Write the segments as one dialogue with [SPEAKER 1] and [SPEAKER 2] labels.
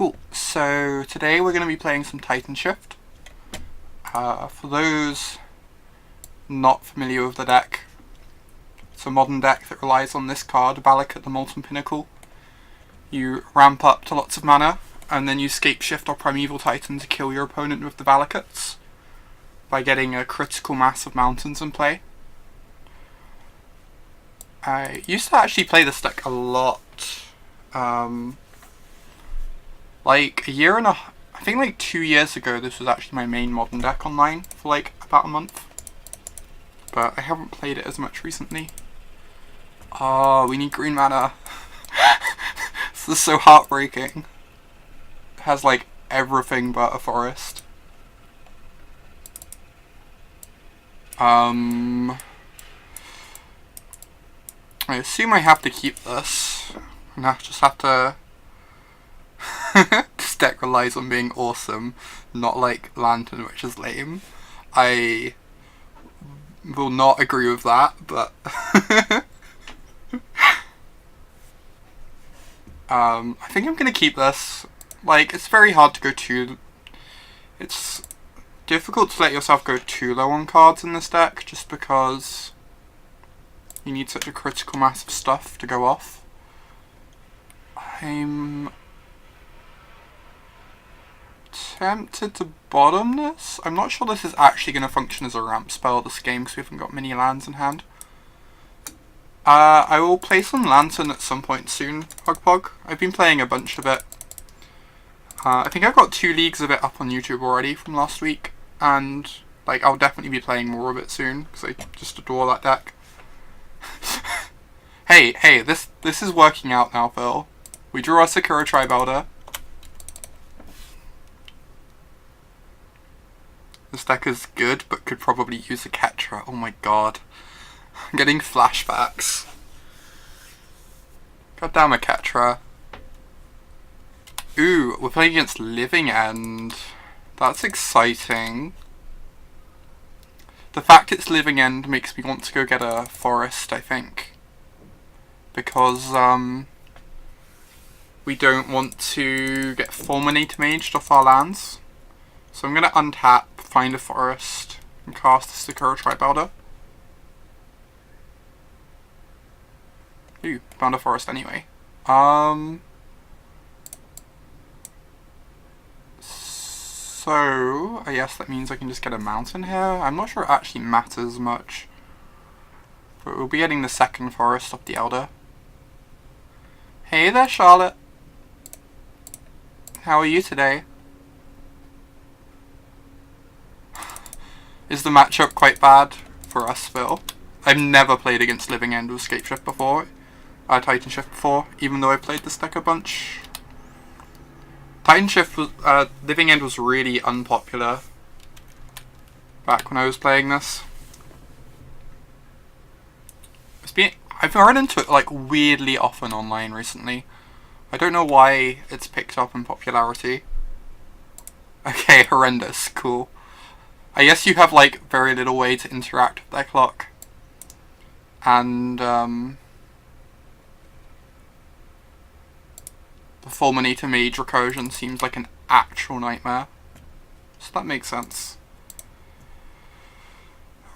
[SPEAKER 1] Cool, so today we're going to be playing some TitanShift. For those not familiar with the deck, it's a modern deck that relies on this card, Valak the Molten Pinnacle. You ramp up to lots of mana, and then you Scapeshift or Primeval Titan to kill your opponent with the Valakutes by getting a critical mass of mountains in play. I used to actually play this deck a lot. Like I think like 2 years ago, this was actually my main modern deck online for like about a month. But I haven't played it as much recently. Oh, we need green mana. This is so heartbreaking. It has like everything but a forest. I assume I have to keep this. And I just have to... This deck relies on being awesome, not like Lantern, which is lame. I will not agree with that, but... I think I'm gonna keep this. Like, it's very hard to go too... It's difficult to let yourself go too low on cards in this deck, just because you need such a critical mass of stuff to go off. I'm tempted to bottom this. I'm not sure this is actually going to function as a ramp spell this game because we haven't got many lands in hand. I will play some Lantern at some point soon, Hogpog. I've been playing a bunch of it. I think I've got 2 leagues of it up on YouTube already from last week, and like I'll definitely be playing more of it soon because I just adore that deck. Hey, this is working out now, Phil. We drew our Sakura Tribe Elder. This deck is good, but could probably use a Ketra. Oh my god. I'm getting flashbacks. Goddamn a Ketra. Ooh, we're playing against Living End. That's exciting. The fact it's Living End makes me want to go get a forest, I think. Because, we don't want to get Fulminate maged off our lands. So I'm going to untap, find a forest, and cast the Sakura Tribe Elder. Ooh, found a forest anyway. So, I guess that means I can just get a mountain here. I'm not sure it actually matters much. But we'll be getting the second forest of the Elder. Hey there, Charlotte. How are you today? Is the matchup quite bad for us, Phil? I've never played against Living End with Scapeshift before. TitanShift before, even though I played this deck a bunch. TitanShift was, Living End was really unpopular back when I was playing this. I've run into it like weirdly often online recently. I don't know why it's picked up in popularity. Okay, horrendous, cool. I guess you have like very little way to interact with their clock. And the Fulminator Mage recursion seems like an actual nightmare. So that makes sense.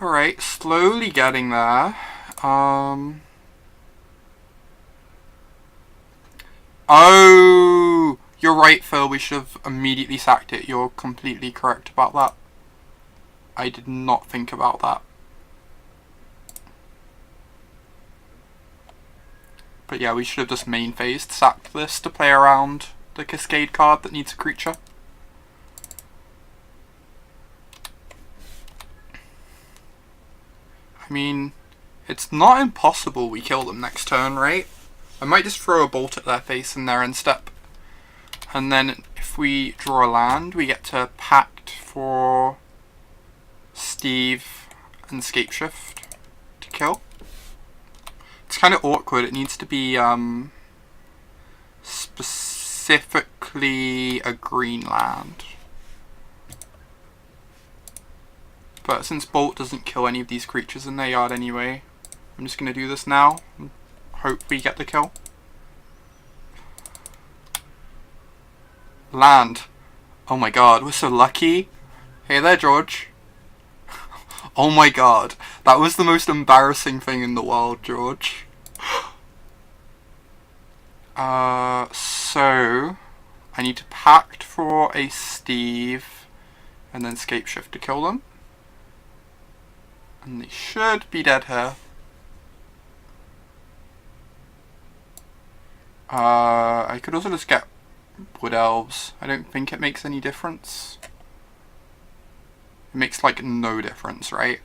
[SPEAKER 1] Alright, slowly getting there. Oh, you're right, Phil. We should have immediately sacked it. You're completely correct about that. I did not think about that. But yeah, we should have just main phased sacked this to play around the Cascade card that needs a creature. I mean, it's not impossible we kill them next turn, right? I might just throw a bolt at their face in their end step. And then if we draw a land, we get to Pact for Steve and Scapeshift to kill. It's kind of awkward. It needs to be specifically a green land. But since Bolt doesn't kill any of these creatures in their yard anyway, I'm just going to do this now and hope we get the kill. Land. Oh my god, we're so lucky. Hey there, George. Oh my god, that was the most embarrassing thing in the world, George. So I need to pact for a Steve and then scape shift to kill them. And they should be dead here. I could also just get wood elves. I don't think it makes any difference. It makes like no difference, right?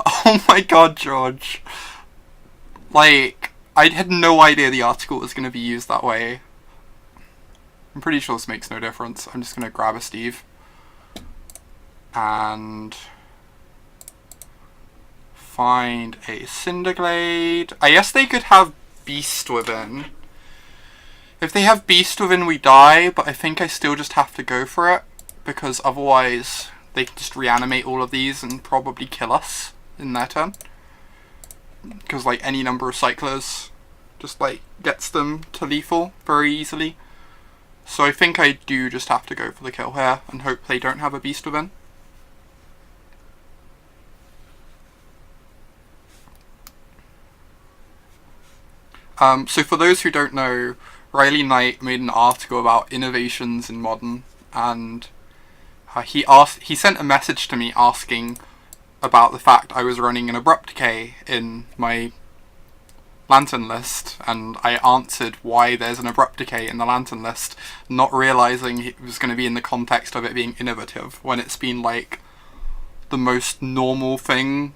[SPEAKER 1] Oh my god, George. Like, I had no idea the article was going to be used that way. I'm pretty sure this makes no difference. I'm just going to grab a Steve. And find a Cinderglade. I guess they could have Beast within. If they have Beast within, we die, but I think I still just have to go for it, because otherwise they can just reanimate all of these and probably kill us in their turn. Because like any number of cyclers just like gets them to lethal very easily. So I think I do just have to go for the kill here and hope they don't have a Beast within. So for those who don't know, Riley Knight made an article about innovations in Modern, and he sent a message to me asking about the fact I was running an Abrupt Decay in my Lantern list, and I answered why there's an Abrupt Decay in the Lantern list, not realising it was going to be in the context of it being innovative, when it's been like the most normal thing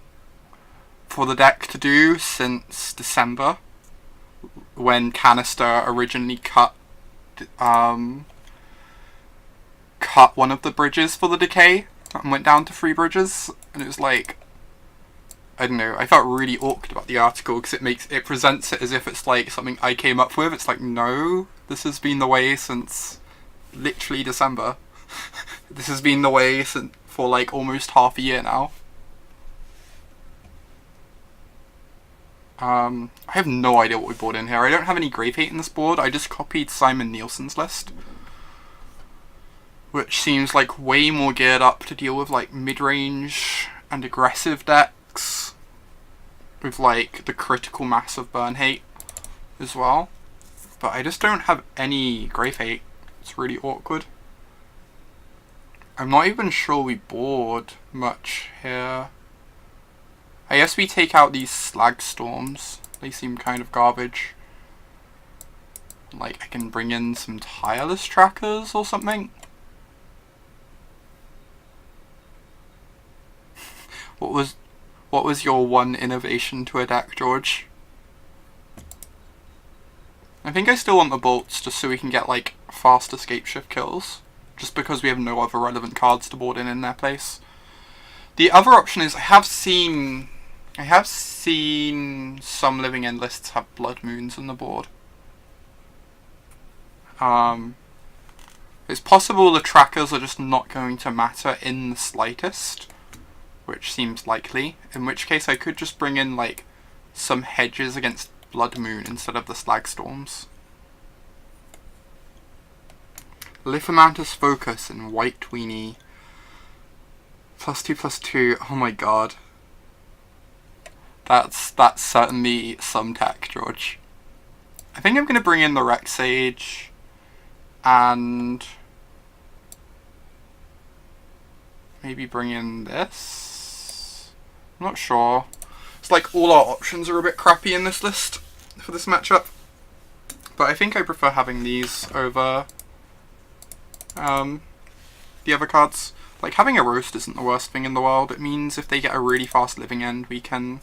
[SPEAKER 1] for the deck to do since December, when Canister originally cut one of the bridges for the decay and went down to 3 bridges, and it was like, I don't know, I felt really awkward about the article because it presents it as if it's like something I came up with. It's like, no, this has been the way since literally December. This has been the way for like almost half a year now. I have no idea what we brought in here. I don't have any Grave Hate in this board. I just copied Simon Nielsen's list, which seems like way more geared up to deal with like mid-range and aggressive decks with like the critical mass of Burn Hate as well. But I just don't have any Grave Hate. It's really awkward. I'm not even sure we board much here. I guess we take out these Slag Storms. They seem kind of garbage. Like, I can bring in some Tireless Trackers or something. What was your one innovation to a deck, George? I think I still want the bolts just so we can get like fast escape shift kills, just because we have no other relevant cards to board in their place. The other option is I have seen some Living End lists have Blood Moons on the board. It's possible the trackers are just not going to matter in the slightest, which seems likely, in which case I could just bring in like some hedges against Blood Moon instead of the Slag Storms. Lithomantis Focus and White Tweenie. +2/+2, oh my god. That's certainly some tech, George. I think I'm going to bring in the Rex Sage and maybe bring in this. I'm not sure. It's like all our options are a bit crappy in this list for this matchup. But I think I prefer having these over the other cards. Like, having a Roast isn't the worst thing in the world. It means if they get a really fast Living End, we can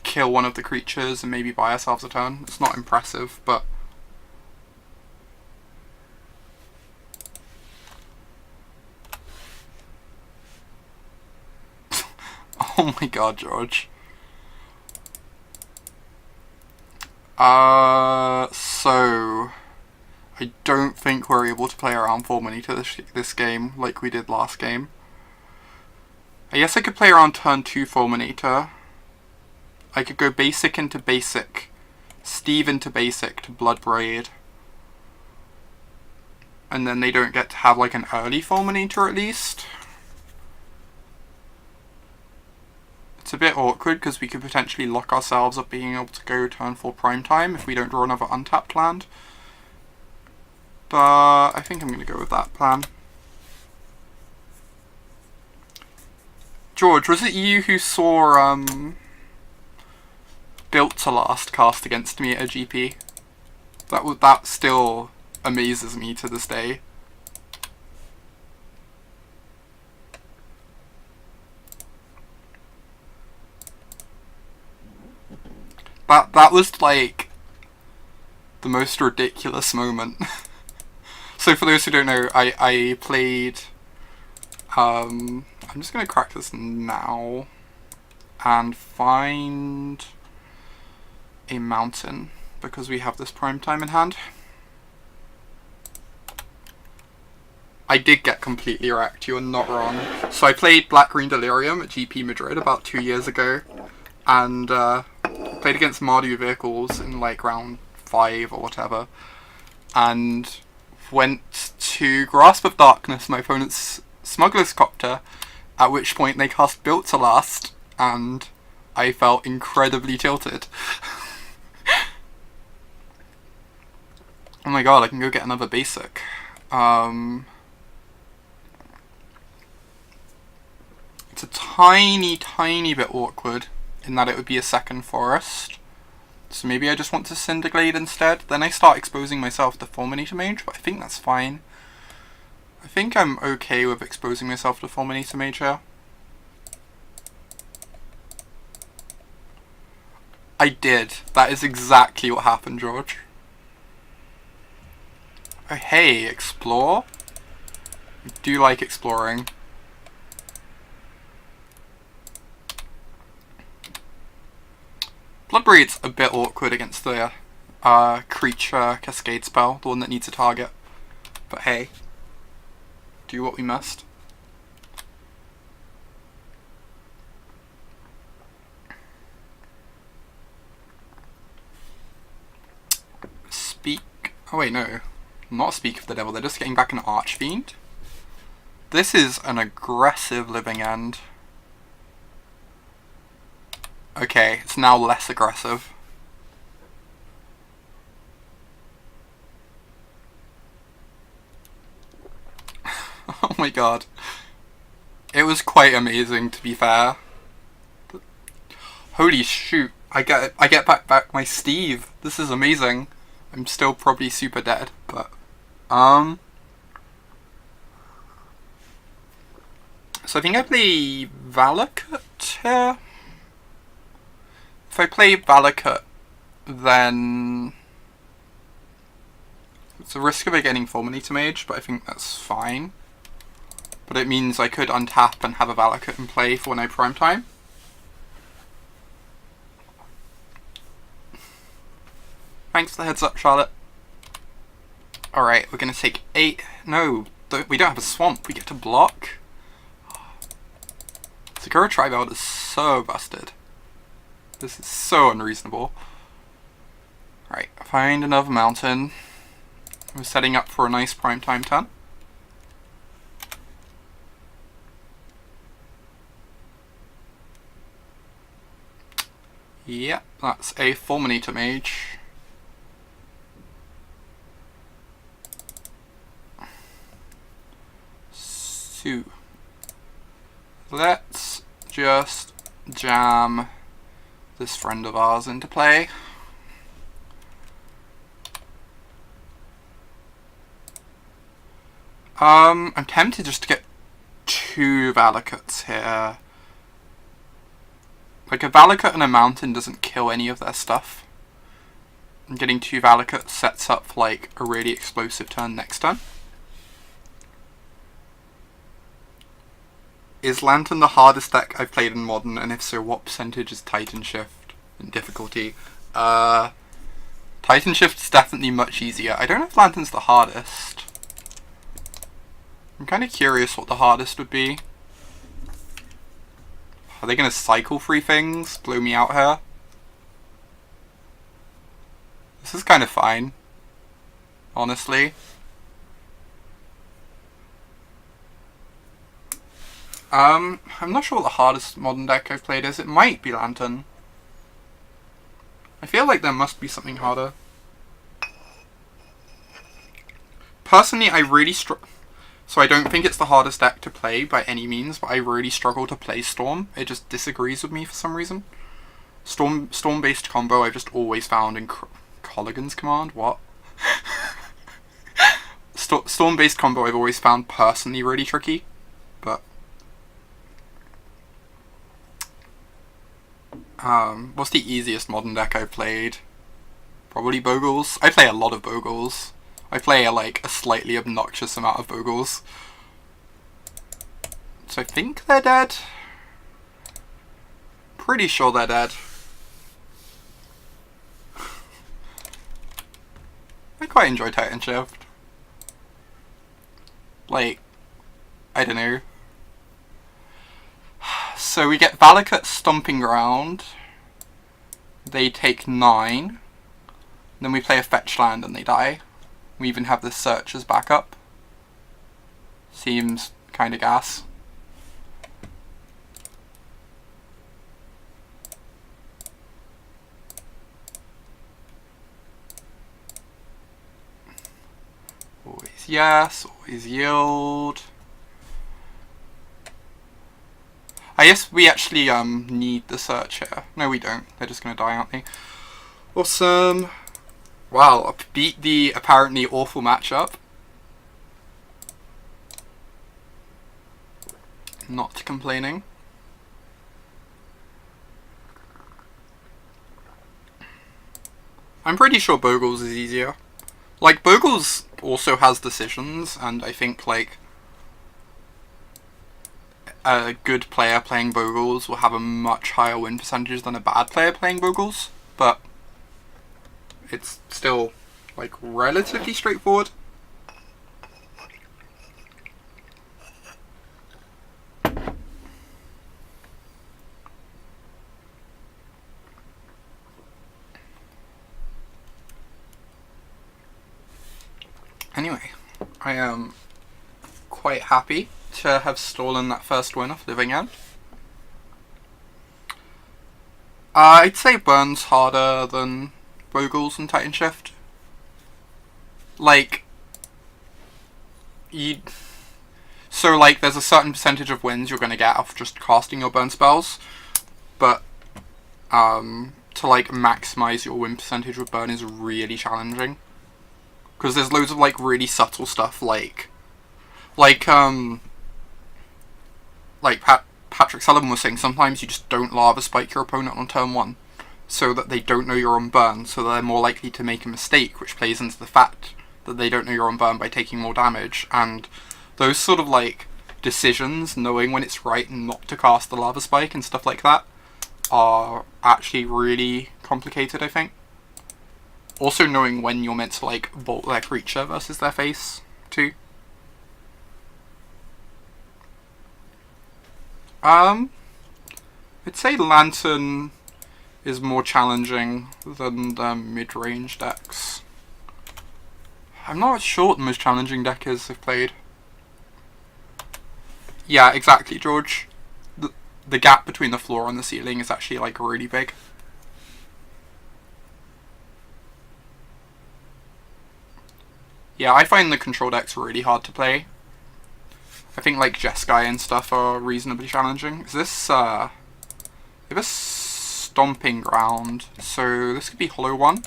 [SPEAKER 1] kill one of the creatures and maybe buy ourselves a turn. It's not impressive, but oh my god, George. So I don't think we're able to play around Fulminator this game like we did last game. I guess I could play around turn 2 Fulminator. I could go basic into basic, Steve into basic to Bloodbraid. And then they don't get to have like an early Fulminator at least. It's a bit awkward because we could potentially lock ourselves up being able to go turn 4 prime time if we don't draw another untapped land. But I think I'm going to go with that plan. George, was it you who saw Built to Last cast against me at a GP? That still amazes me to this day. That was like the most ridiculous moment. So for those who don't know, I played I'm just gonna crack this now and find a mountain because we have this prime time in hand. I did get completely wrecked, you are not wrong. So I played Black Green Delirium at GP Madrid about 2 years ago, and played against Mardu Vehicles in like round 5 or whatever, and went to Grasp of Darkness, my opponent's Smuggler's Copter, at which point they cast Built to Last, and I felt incredibly tilted. Oh my god, I can go get another basic. It's a tiny bit awkward in that it would be a second forest. So maybe I just want to Cinderglade instead. Then I start exposing myself to Fulminator Mage, but I think that's fine. I think I'm okay with exposing myself to Fulminator Mage here. I did. That is exactly what happened, George. Oh hey, explore? I do like exploring. Bloodbraid's a bit awkward against the creature cascade spell, the one that needs a target. But hey, do what we must. Speak. Oh wait, no. Not Speak of the Devil, they're just getting back an Archfiend. This is an aggressive living end. Okay, it's now less aggressive. Oh my god. It was quite amazing, to be fair. Holy shoot, I get back my Steve. This is amazing. I'm still probably super dead, but so I think I play Valakut here. If I play Valakut, then it's a risk of it getting Fulminator Mage, but I think that's fine. But it means I could untap and have a Valakut in play for when I prime time. Thanks for the heads up, Charlotte. Alright, we're going to take 8. No, we don't have a swamp. We get to block. Sakura Tribald is so busted. This is so unreasonable. Alright, find another mountain. We're setting up for a nice prime time turn. Yep, that's a Fulminator Mage. So, let's just jam this friend of ours into play. I'm tempted just to get 2 Valakuts here. Like, a Valakut and a mountain doesn't kill any of their stuff. And getting 2 Valakuts sets up for, like, a really explosive turn next turn. Is Lantern the hardest deck I've played in Modern, and if so, what percentage is TitanShift in difficulty? TitanShift is definitely much easier. I don't know if Lantern's the hardest. I'm kind of curious what the hardest would be. Are they going to cycle 3 things? Blow me out here? This is kind of fine, honestly. I'm not sure what the hardest modern deck I've played is. It might be Lantern. I feel like there must be something harder. Personally, I really so I don't think it's the hardest deck to play by any means, but I really struggle to play Storm. It just disagrees with me for some reason. Storm-based combo I've just always found in Colligan's Command? What? Storm-based combo I've always found personally really tricky, but... what's the easiest modern deck I've played? Probably Bogles. I play a lot of Bogles. I play like a slightly obnoxious amount of Bogles. So I think they're dead. Pretty sure they're dead. I quite enjoy TitanShift. Like, I don't know. So we get Valakut Stomping Ground. They take 9. Then we play a fetch land and they die. We even have the Search as backup. Seems kinda gas. Always yes, always yield. I guess we actually need the Search here. No, we don't. They're just gonna die, aren't they? Awesome. Wow, beat the apparently awful matchup. Not complaining. I'm pretty sure Bogles is easier. Like, Bogles also has decisions, and I think, like, a good player playing Bogles will have a much higher win percentage than a bad player playing Bogles, but it's still, like, relatively straightforward. Anyway, I am quite happy to have stolen that first win off Living End. I'd say Burn's harder than Bogles and TitanShift. Like, so, like, there's a certain percentage of wins you're going to get off just casting your burn spells, but to, like, maximize your win percentage with burn is really challenging. Because there's loads of, like, really subtle stuff, like Patrick Sullivan was saying, sometimes you just don't lava spike your opponent on turn 1, so that they don't know you're on burn, so they're more likely to make a mistake, which plays into the fact that they don't know you're on burn by taking more damage, and those sort of, like, decisions, knowing when it's right not to cast the lava spike and stuff like that, are actually really complicated, I think. Also knowing when you're meant to, like, bolt their creature versus their face, too. I'd say Lantern is more challenging than the mid-range decks. I'm not sure what the most challenging deck is I've played. Yeah, exactly, George. The gap between the floor and the ceiling is actually, like, really big. Yeah, I find the control decks really hard to play. I think, like, Jeskai and stuff are reasonably challenging. Is this, we have a Stomping Ground, so this could be Hollow One.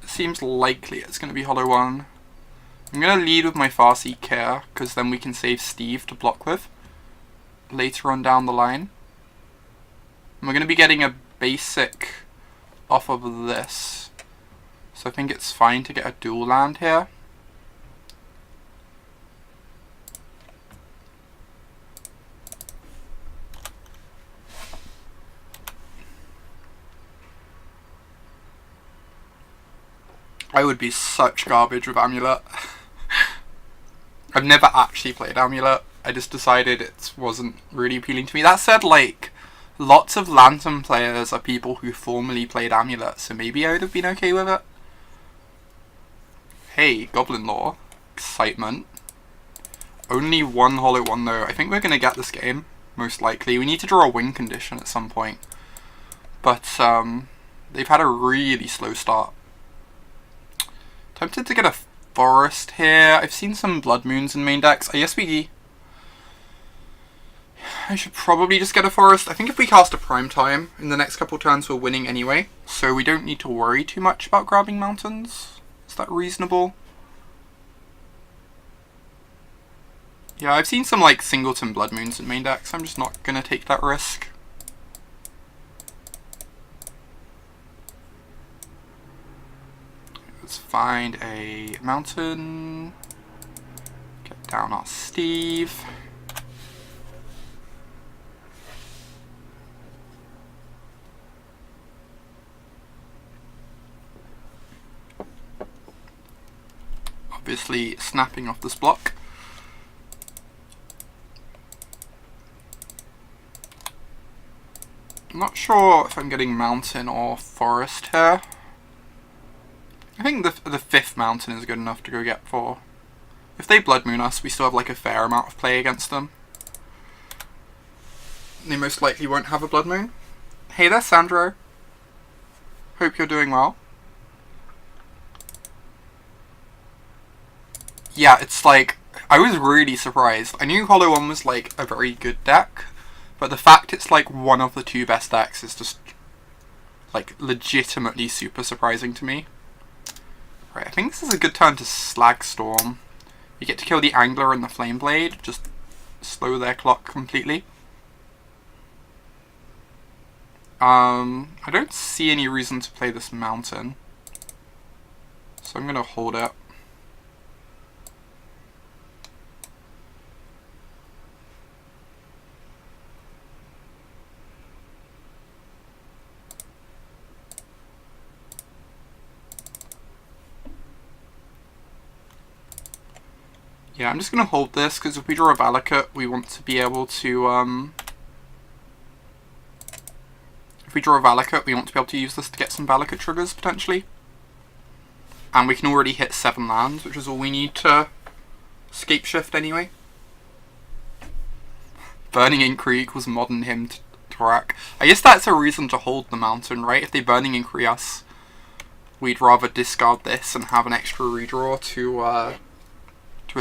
[SPEAKER 1] It seems likely it's going to be Hollow One. I'm going to lead with my Farseek here, because then we can save Steve to block with later on down the line. And we're going to be getting a basic off of this. So I think it's fine to get a dual land here. I would be such garbage with Amulet. I've never actually played Amulet. I just decided it wasn't really appealing to me. That said, like, Lots of Lantern players are people who formerly played Amulet, so maybe I would have been okay with it. Hey, Goblin Lore. Excitement. Only one Hollow One though. I think we're going to get this game, most likely. We need to draw a win condition at some point. But, they've had a really slow start. Tempted to get a Forest here. I've seen some Blood Moons in main decks. I guess I should probably just get a Forest. I think if we cast a Prime Time, in the next couple turns we're winning anyway. So we don't need to worry too much about grabbing mountains. Is that reasonable? Yeah, I've seen some like Singleton Blood Moons in main decks. I'm just not going to take that risk. Let's find a mountain. Get down our Steve. Obviously snapping off this block. I'm not sure if I'm getting mountain or forest here. I think the fifth mountain is good enough to go get for. If they Blood Moon us, we still have like a fair amount of play against them. They most likely won't have a Blood Moon. Hey there, Sandro. Hope you're doing well. Yeah, it's like, I was really surprised. I knew Hollow One was like a very good deck, but the fact it's like one of the two best decks is just like legitimately super surprising to me. Right, I think this is a good turn to Slag Storm. You get to kill the Angler and the Flame Blade, just slow their clock completely. I don't see any reason to play this mountain, so I'm gonna hold it. Yeah, I'm just going to hold this, because if we draw a Valakut, we want to be able to, if we draw a Valakut, we want to be able to use this to get some Valakut triggers, potentially. And we can already hit 7 lands, which is all we need to Scapeshift anyway. Burning Inquiry equals Modern Hymn to Torak. I guess that's a reason to hold the mountain, right? If they Burning Inquiry us, we'd rather discard this and have an extra redraw to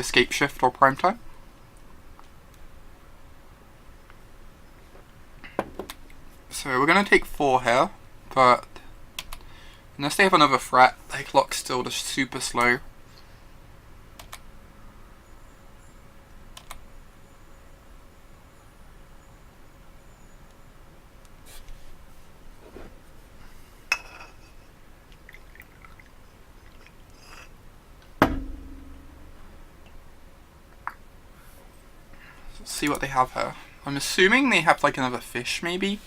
[SPEAKER 1] Scapeshift or Prime Time. So we're going to take 4 here, but unless they have another threat, their clock's still just super slow. Let's see what they have here. I'm assuming they have like another fish, maybe?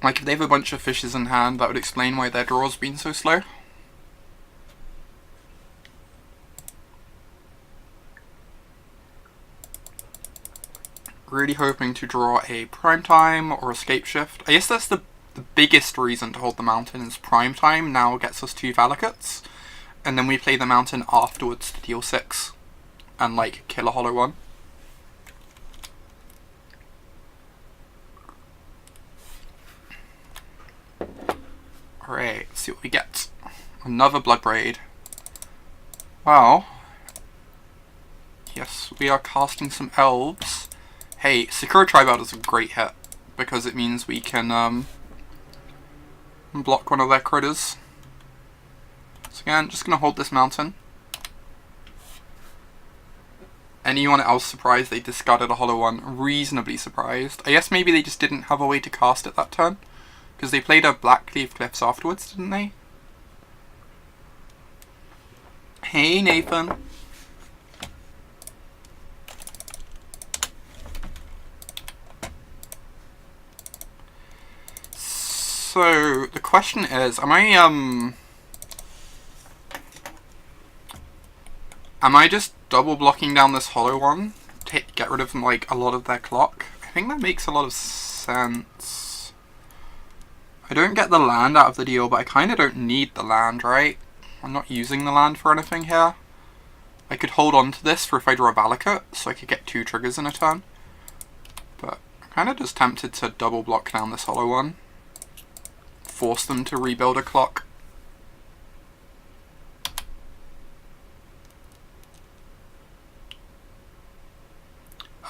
[SPEAKER 1] Like if they have a bunch of fishes in hand, that would explain why their draw's been so slow. Really hoping to draw a Prime Time or a Scapeshift. I guess that's the biggest reason to hold the mountain is Prime Time now gets us 2 Valakuts. And then we play the mountain afterwards to deal 6. And like kill a Hollow One. Alright, let's see what we get. Another Bloodbraid. Wow. Yes, we are casting some elves. Hey, Sakura Tribal is a great hit, because it means we can block one of their critters. So again, just gonna hold this mountain. Anyone else surprised they discarded a Hollow One? Reasonably surprised. I guess maybe they just didn't have a way to cast it that turn. Because they played a Blackleaf Cliffs afterwards, didn't they? Hey, Nathan. So, the question is, am I just double blocking down this Hollow One get rid of like a lot of their clock. I think that makes a lot of sense. I don't get the land out of the deal, but I kind of don't need the land, right? I'm not using the land for anything here. I could hold on to this for if I draw a Valakut, so I could get 2 triggers in a turn. But I'm kind of just tempted to double block down this hollow one. Force them to rebuild a clock.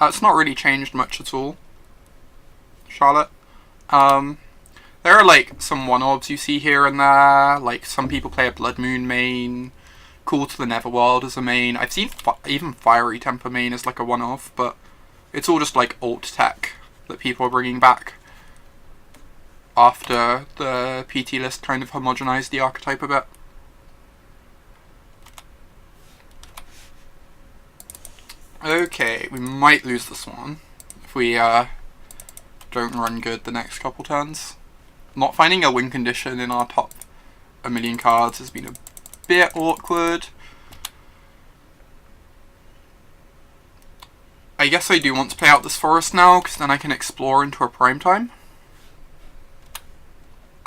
[SPEAKER 1] It's not really changed much at all, Charlotte. There are like some one-orbs you see here and there, like some people play a Blood Moon main, Call to the Netherworld as a main. I've seen even Fiery Temper main as like a one-off, but it's all just like alt tech that people are bringing back after the PT list kind of homogenized the archetype a bit. Okay, we might lose this one if we don't run good the next couple turns. Not finding a win condition in our top 1,000,000 cards has been a bit awkward. I guess I do want to play out this forest now, because then I can explore into a prime time.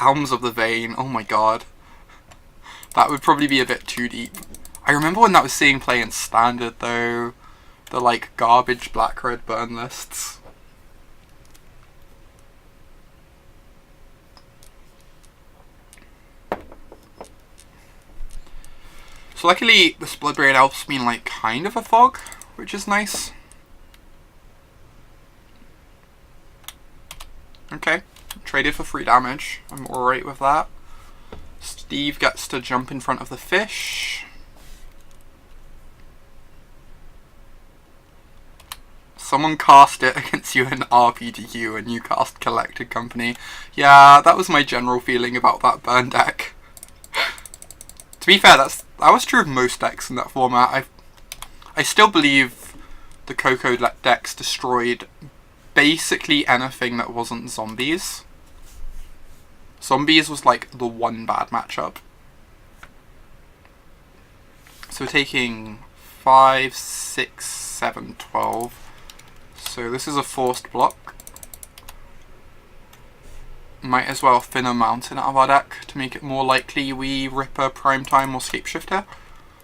[SPEAKER 1] Alms of the Vein, oh my god. That would probably be a bit too deep. I remember when that was seeing play in Standard though. The like garbage black-red burn lists. So luckily this Bloodbraid Elf's been like kind of a fog, which is nice. Okay, traded for 3 damage. I'm alright with that. Steve gets to jump in front of the fish. Someone cast it against you in RPTQ and you cast Collected Company. Yeah, that was my general feeling about that burn deck. To be fair, that was true of most decks in that format. I still believe the Coco decks destroyed basically anything that wasn't zombies. Zombies was like the one bad matchup. So we're taking 5, 6, 7, 12. So this is a forced block. Might as well thin a mountain out of our deck to make it more likely we rip a Primetime or Scapeshift here.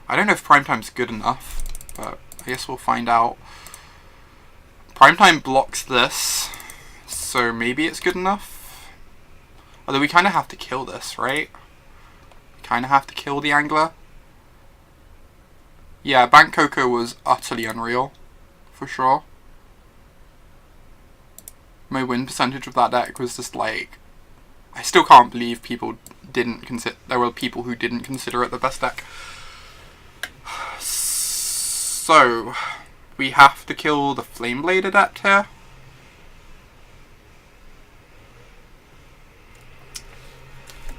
[SPEAKER 1] I don't know if Primetime's good enough, but I guess we'll find out. Primetime blocks this, so maybe it's good enough. Although we kind of have to kill this, right? We kind of have to kill the Angler. Yeah, Bank Coco was utterly unreal, for sure. My win percentage of that deck was just like, I still can't believe people didn't consider, there were people who didn't consider it the best deck. So, we have to kill the Flameblade Adept here.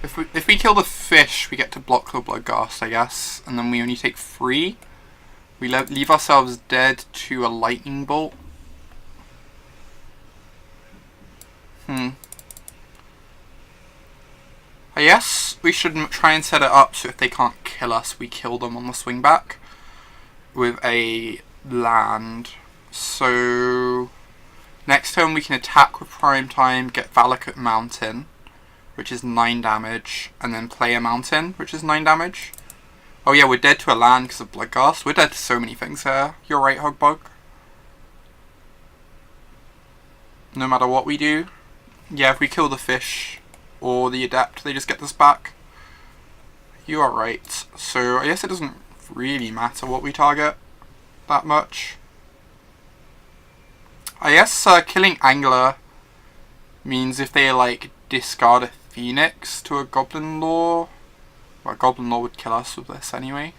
[SPEAKER 1] If we kill the fish, we get to block the Bloodghast, I guess, and then we only take 3. We leave ourselves dead to a Lightning Bolt. I guess we should try and set it up so if they can't kill us, we kill them on the swing back with a land. So next turn we can attack with Primetime, get Valakut Mountain, which is 9 damage, and then play a Mountain, which is 9 damage. Oh yeah, we're dead to a land because of Bloodghast. We're dead to so many things here. You're right, Hogbog. No matter what we do. Yeah, if we kill the fish or the Adept, they just get this back. You are right. So I guess it doesn't really matter what we target that much. I guess killing Angler means if they like discard a Phoenix to a Goblin Lore, well, Goblin Lore would kill us with this anyway.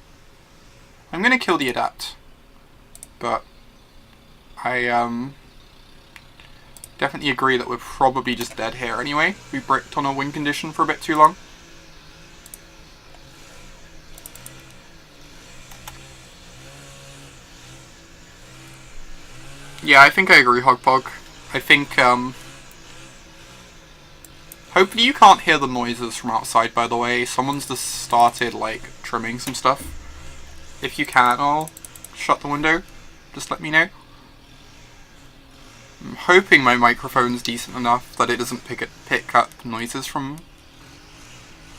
[SPEAKER 1] I'm gonna kill the Adept, but I definitely agree that we're probably just dead here anyway. We bricked on a win condition for a bit too long. Yeah, I think I agree, Hogbog. I think, hopefully you can't hear the noises from outside, by the way. Someone's just started, like, trimming some stuff. If you can, I'll shut the window. Just let me know. I'm hoping my microphone's decent enough that it doesn't pick up noises from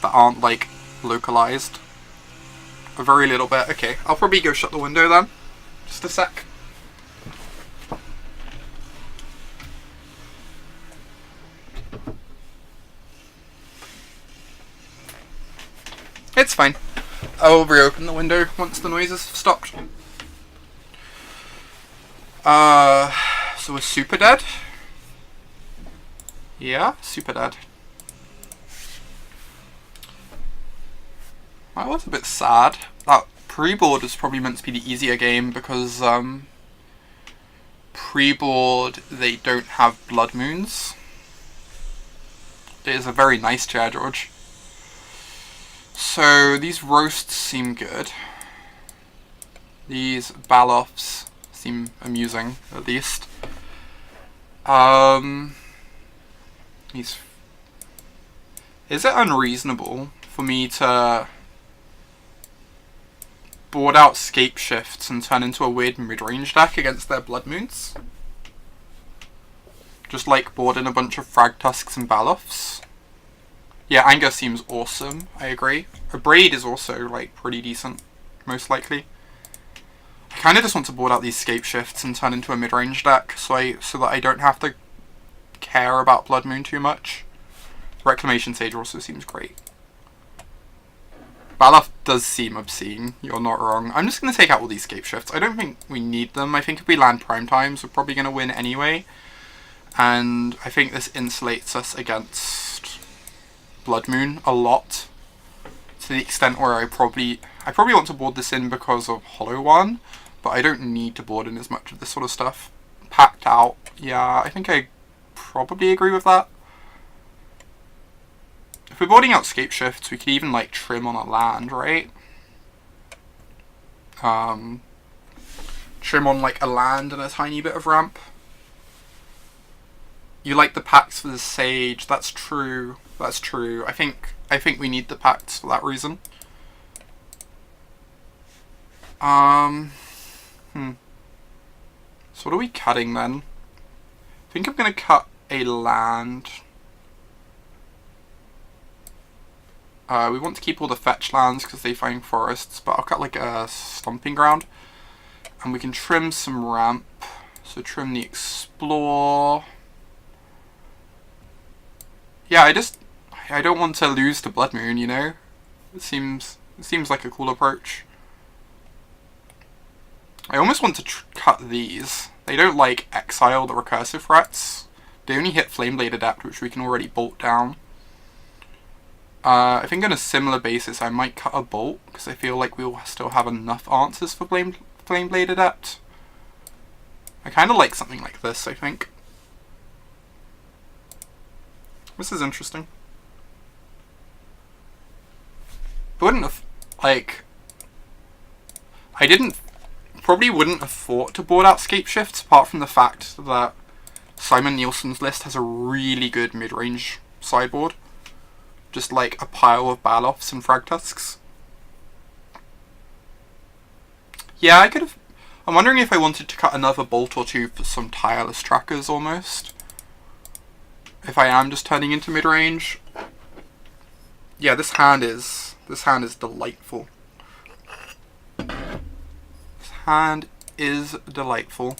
[SPEAKER 1] that aren't like localized. A very little bit. Okay, I'll probably go shut the window then. Just a sec. It's fine. I'll reopen the window once the noises have stopped. So we're super dead? Yeah, super dead. That was a bit sad. That pre-board was probably meant to be the easier game because pre-board they don't have blood moons. It is a very nice chair, George. So these roasts seem good. These baloffs seem amusing, at least. Is it unreasonable for me to board out scape shifts and turn into a weird mid-range deck against their blood moons? Just like board in a bunch of frag tusks and baloffs. Yeah, anger seems awesome, I agree. A braid is also like pretty decent, most likely. I kind of just want to board out these scape shifts and turn into a mid-range deck so that I don't have to care about Blood Moon too much. Reclamation Sage also seems great. Baloff does seem obscene, you're not wrong. I'm just going to take out all these scape shifts. I don't think we need them. I think if we land prime times, we're probably going to win anyway. And I think this insulates us against Blood Moon a lot. To the extent where I probably want to board this in because of Hollow One, but I don't need to board in as much of this sort of stuff. Packed out, yeah, I think I probably agree with that. If we're boarding out scape shifts, we could even like trim on a land, right? Trim on like a land and a tiny bit of ramp. You like the packs for the Sage, that's true. That's true. I think we need the pacts for that reason. So what are we cutting then? I think I'm going to cut a land. We want to keep all the fetch lands because they find forests, but I'll cut like a stomping ground. And we can trim some ramp. So trim the explore. Yeah, I don't want to lose to Blood Moon, you know? It seems like a cool approach. I almost want to cut these. They don't like exile the recursive threats. They only hit Flameblade Adept, which we can already bolt down. I think on a similar basis I might cut a bolt, because I feel like we'll still have enough answers for Flameblade Adept. I kind of like something like this, I think. This is interesting. I wouldn't have, like, probably wouldn't have thought to board out scape shifts apart from the fact that Simon Nielsen's list has a really good mid-range sideboard. Just like a pile of Baloffs and Frag Tusks. Yeah, I could have, I'm wondering if I wanted to cut another bolt or two for some tireless trackers almost. If I am just turning into mid-range. Yeah, this hand is delightful. This hand is delightful.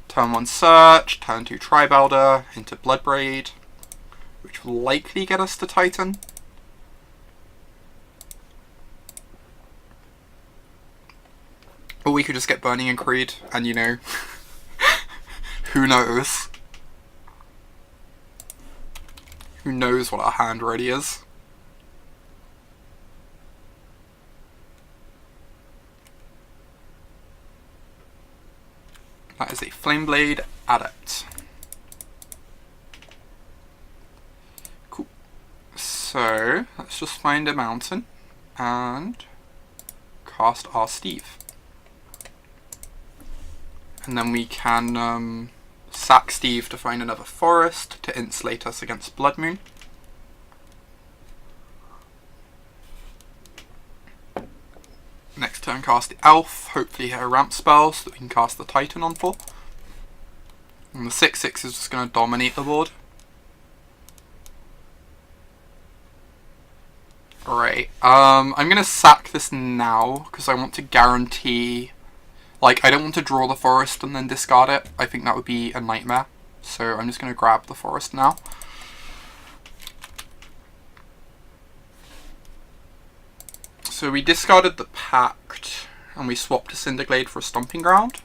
[SPEAKER 1] Turn 1 Search, turn 2 Tribelder, into Bloodbraid, which will likely get us to Titan. Or we could just get Burning and Creed, and you know, who knows? Who knows what our hand already is? That is a Flameblade Adept. Cool. So, let's just find a mountain and cast our Steve. And then we can sack Steve to find another forest to insulate us against Blood Moon. Next turn cast the Elf, hopefully hit a ramp spell so that we can cast the Titan on 4. And the 6/6 is just going to dominate the board. Alright, I'm going to sack this now, because I want to guarantee... Like, I don't want to draw the forest and then discard it. I think that would be a nightmare. So I'm just going to grab the forest now. So we discarded the Pact, and we swapped a Cinderglade for a Stomping Ground.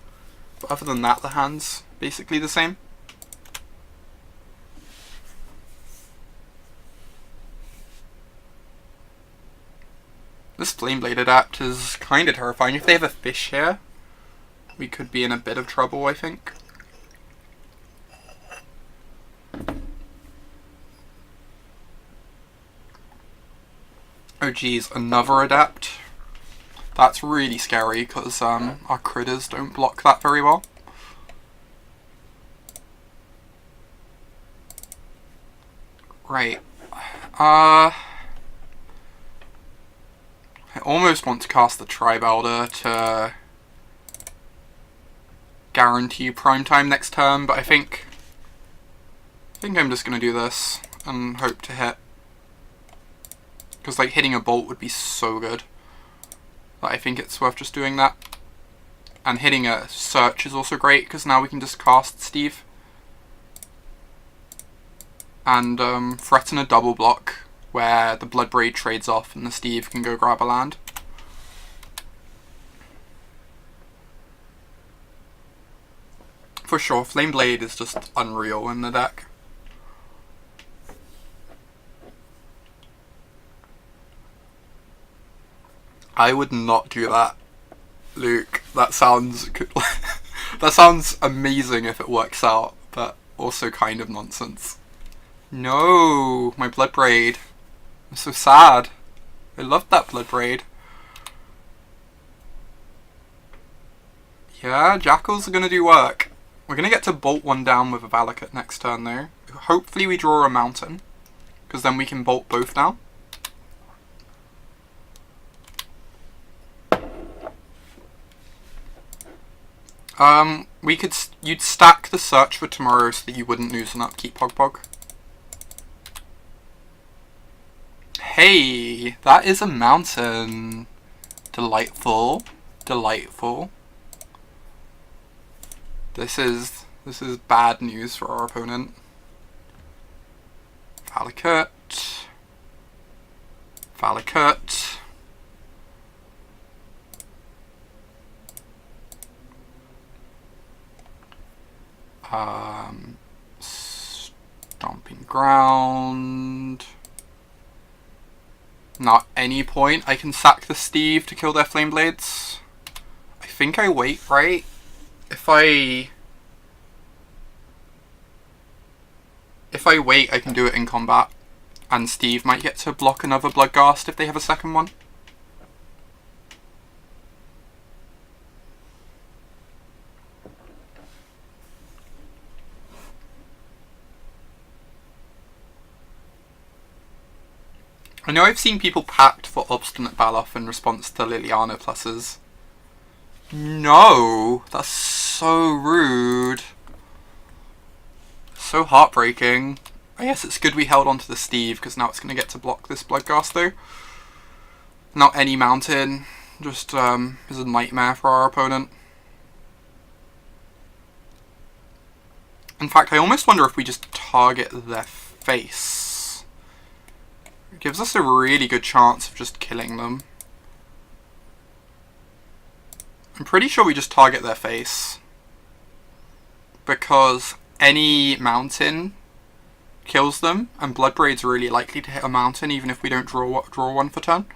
[SPEAKER 1] But other than that, the hand's basically the same. This Flameblade Adept is kind of terrifying. If they have a fish here, we could be in a bit of trouble, I think. Oh geez, another Adept. That's really scary because our critters don't block that very well. Right. I almost want to cast the Tribe Elder to guarantee prime time next turn, but I think I'm just going to do this and hope to hit. Because like hitting a bolt would be so good that I think it's worth just doing that. And hitting a search is also great because now we can just cast Steve. And threaten a double block where the Bloodbraid trades off and the Steve can go grab a land. For sure, Flameblade is just unreal in the deck. I would not do that, Luke. That sounds that sounds amazing if it works out, but also kind of nonsense. No, my Bloodbraid. I'm so sad. I loved that Bloodbraid. Yeah, Jackals are gonna do work. We're gonna get to bolt one down with a Valakut next turn though. Hopefully we draw a mountain, because then we can bolt both down. You'd stack the search for tomorrow so that you wouldn't lose an upkeep Pog. Hey, that is a mountain. Delightful. Delightful. This is bad news for our opponent. Valakut. Valakut. Stomping Ground. Not any point I can sack the Steve to kill their Flameblades. I think I wait, right? If I wait, I can do it in combat. And Steve might get to block another Bloodghast if they have a second one. I know I've seen people packed for Obstinate Baloth in response to Liliana pluses. No! That's so rude. So heartbreaking. I guess it's good we held on to the Steve, because now it's going to get to block this Bloodghast though. Not any mountain. Just is a nightmare for our opponent. In fact, I almost wonder if we just target their face. It gives us a really good chance of just killing them. I'm pretty sure we just target their face. Because any mountain kills them, and Bloodbraid's really likely to hit a mountain even if we don't draw one for turn.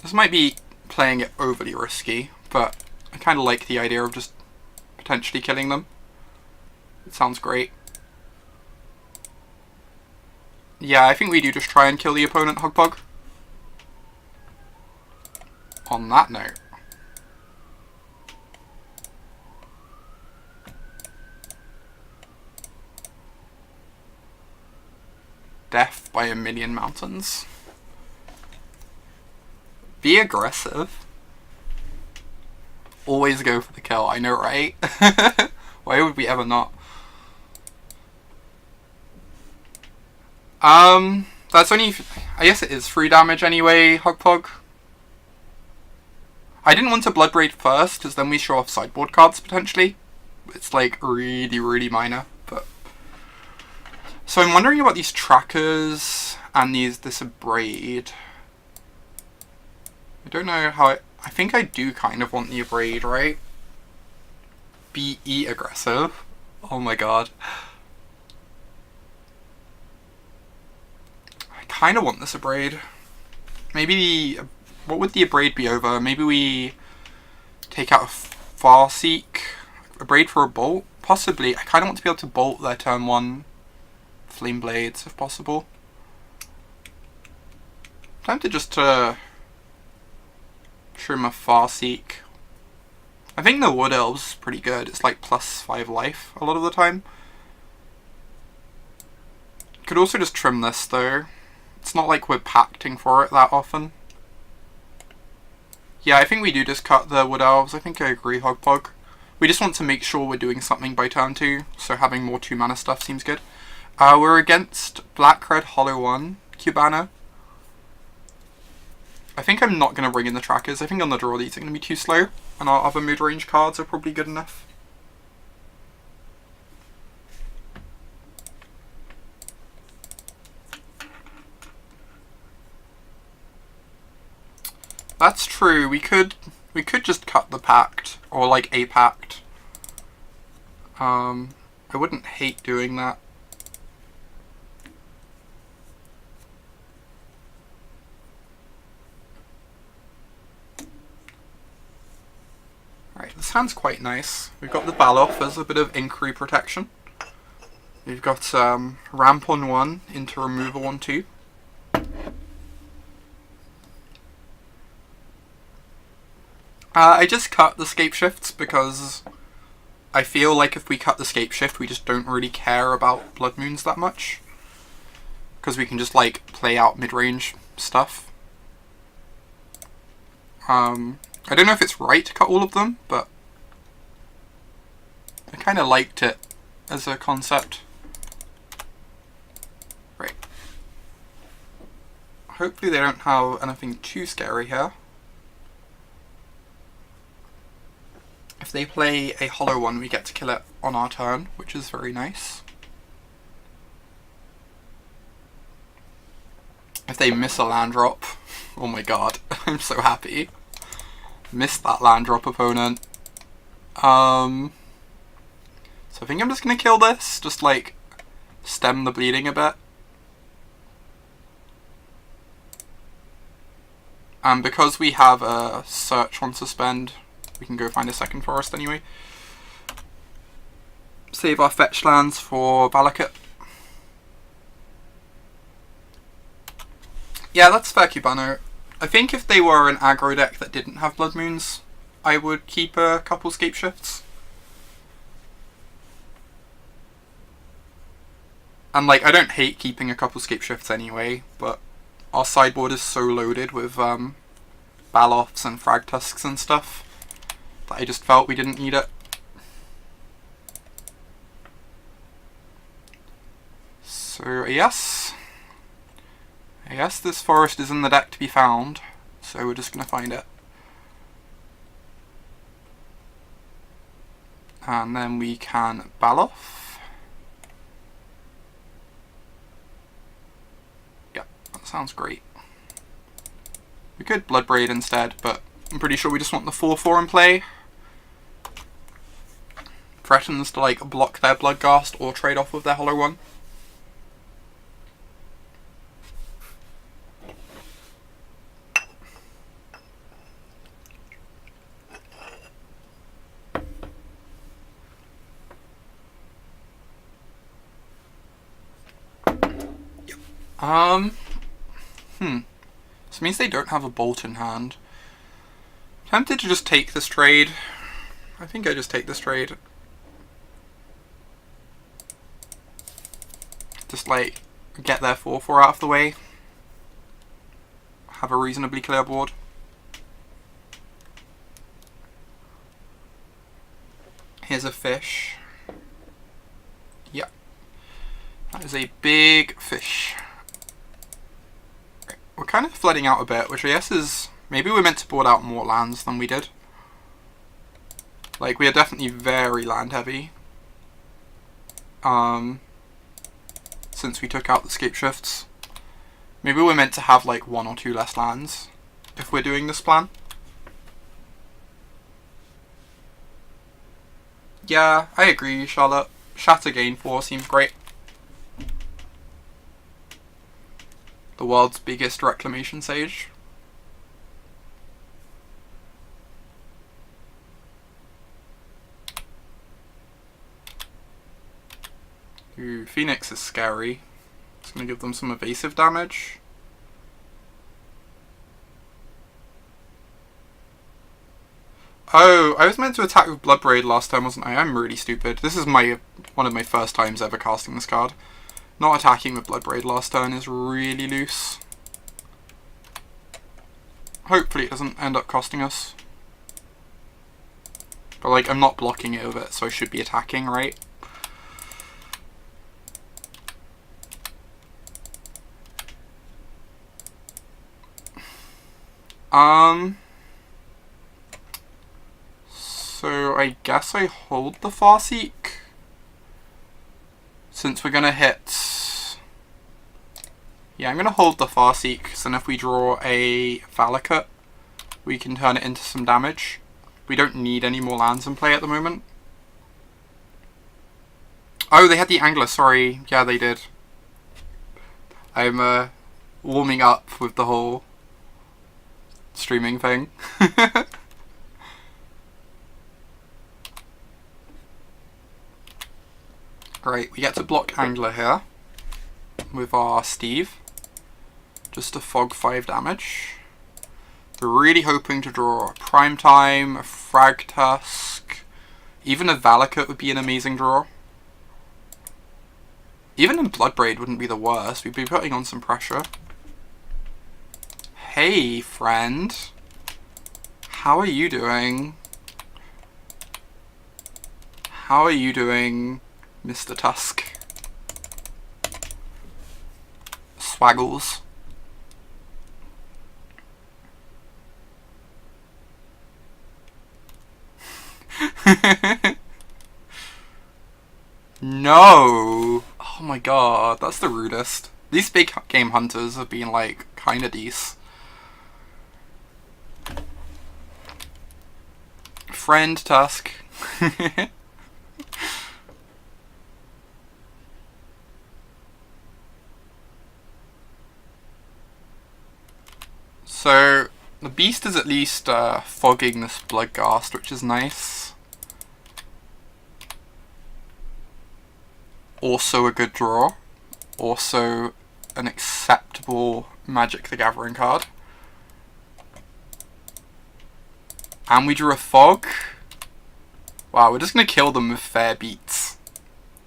[SPEAKER 1] This might be playing it overly risky, but I kind of like the idea of just potentially killing them. It sounds great. Yeah, I think we do just try and kill the opponent Hogpog. On that note. Death by a million mountains. Be aggressive. Always go for the kill, I know, right? Why would we ever not? That's only... I guess it is 3 damage anyway, Hugpug. I didn't want to Blood Braid first, because then we show off sideboard cards, potentially. It's, like, really, really minor, but... So I'm wondering about these trackers and this Abrade. I don't know how I think I do kind of want the Abrade, right? BE aggressive. Oh my god. I kind of want this Abrade. Maybe what would the Abrade be over? Maybe we take out a Farseek. Abrade for a Bolt? Possibly. I kind of want to be able to Bolt their turn 1 Flame Blades, if possible. I'm tempted just to trim a Farseek. I think the Wood Elves is pretty good. It's like +5 life a lot of the time. Could also just trim this though. It's not like we're pacting for it that often. Yeah, I think we do just cut the Wood Elves. I think I agree, Hogpog. We just want to make sure we're doing something by turn 2, so having more 2 mana stuff seems good. We're against Black-Red Hollow 1, Cubano. I think I'm not going to bring in the trackers. I think on the draw these are going to be too slow, and our other mid-range cards are probably good enough. That's true. We could just cut the Pact, or like a Pact. I wouldn't hate doing that. Right, this hand's quite nice. We've got the Baloth as a bit of inquiry protection. We've got ramp on 1 into removal on 2. I just cut the scape shifts because I feel like if we cut the scape shift we just don't really care about Blood Moons that much. Because we can just like play out mid-range stuff. I don't know if it's right to cut all of them, but I kind of liked it as a concept. Right. Hopefully they don't have anything too scary here. If they play a Hollow 1, we get to kill it on our turn, which is very nice. If they miss a land drop, oh my god, I'm so happy. Missed that land drop, opponent. So I think I'm just gonna kill this, just like stem the bleeding a bit. And because we have a search on suspend, we can go find a second forest anyway. Save our fetch lands for Valakut. Yeah, that's fair, Cubano. I think if they were an aggro deck that didn't have Blood Moons, I would keep a couple scape shifts. And like, I don't hate keeping a couple scape shifts anyway, but our sideboard is so loaded with Baloths and Frag Tusks and stuff that I just felt we didn't need it. So yes, I guess this forest is in the deck to be found, so we're just going to find it. And then we can Baloth. Yep, that sounds great. We could Blood Braid instead, but I'm pretty sure we just want the 4/4 in play. Threatens to like block their Bloodghast or trade off with their Hollow 1. This means they don't have a bolt in hand. Tempted to just take this trade. I think I just take this trade. Just like get their 4/4 out of the way. Have a reasonably clear board. Here's a fish. That is a big fish. We're kind of flooding out a bit, which I guess is... Maybe we're meant to board out more lands than we did. Like, we are definitely very land heavy. Since we took out the scape shifts. Maybe we're meant to have like 1 or 2 less lands if we're doing this plan. Yeah, I agree, Charlotte. Shatter Gain 4 seems great. The world's biggest reclamation sage. Ooh, Phoenix is scary. It's going to give them some evasive damage. Oh, I was meant to attack with Bloodbraid last time, wasn't I? I'm really stupid. This is one of my first times ever casting this card. Not attacking with Bloodbraid last turn is really loose. Hopefully it doesn't end up costing us. But like, I'm not blocking it with it, so I should be attacking, right? So I guess I hold the Farseek. Since we're gonna hit... Yeah, I'm gonna hold the Farseek, because then if we draw a Valakut, we can turn it into some damage. We don't need any more lands in play at the moment. Oh, they had the Angler, sorry. Yeah, they did. I'm warming up with the whole streaming thing. Great, we get to block Angler here with our Steve. Just to fog 5 damage. We're really hoping to draw a Prime Time, a Frag Tusk. Even a Valakut would be an amazing draw. Even a Bloodbraid wouldn't be the worst. We'd be putting on some pressure. Hey, friend. How are you doing? How are you doing, Mr. Tusk? Swaggles. No! Oh my god, that's the rudest. These big game hunters have been like kinda decent. Friend Tusk. So, the beast is at least fogging this Bloodghast, which is nice. Also a good draw. Also an acceptable Magic the Gathering card. And we drew a Fog. Wow, we're just going to kill them with fair beats.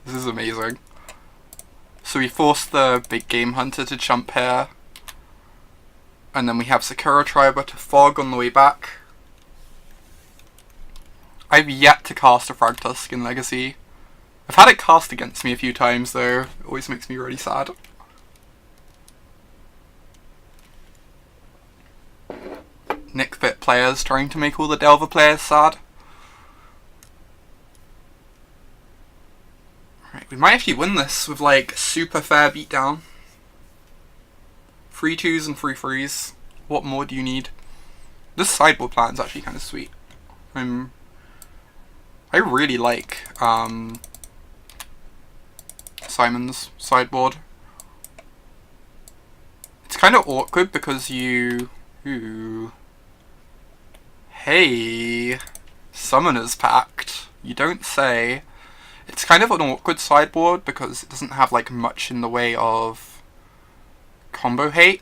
[SPEAKER 1] This is amazing. So we force the big game hunter to jump here. And then we have Sakura Triber to Fog on the way back. I've yet to cast a Fragtusk in Legacy. I've had it cast against me a few times though. It always makes me really sad. Nick Fit players trying to make all the Delver players sad. Right, we might actually win this with like super fair beatdown. 3 2s and 3 3s. What more do you need? This sideboard plan is actually kind of sweet. I really like Simon's sideboard. It's kind of awkward because you... Ooh. Hey, Summoner's Pact. You don't say. It's kind of an awkward sideboard because it doesn't have like much in the way of combo hate,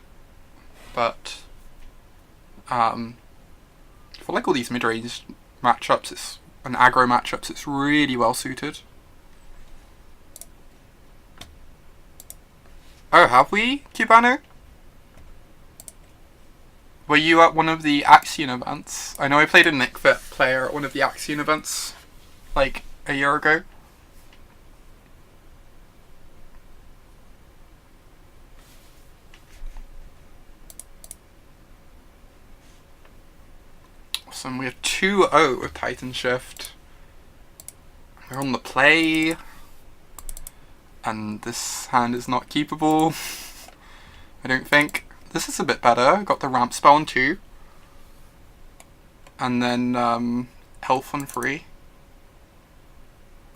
[SPEAKER 1] but for like all these mid-range matchups and aggro matchups, it's really well suited. Oh, have we, Cubano? Were you at one of the Axion events? I know I played a Nick Fit player at one of the Axion events like a year ago. Awesome, we have 2-0 with TitanShift. We're on the play. And this hand is not keepable. I don't think. This is a bit better. Got the ramp spell on 2. And then health on 3.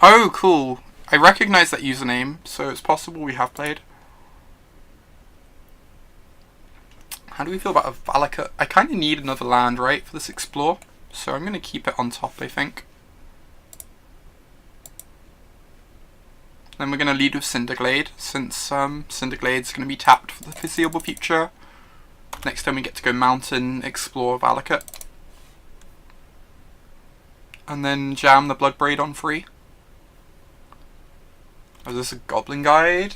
[SPEAKER 1] Oh, cool. I recognize that username, so it's possible we have played. How do we feel about a Valakut? I kind of need another land, right, for this explore. So I'm going to keep it on top, I think. Then we're going to lead with Cinderglade, since Cinderglade's going to be tapped for the foreseeable future. Next time we get to go mountain, explore Valakut. And then jam the Bloodbraid on 3. Oh, is this a Goblin Guide?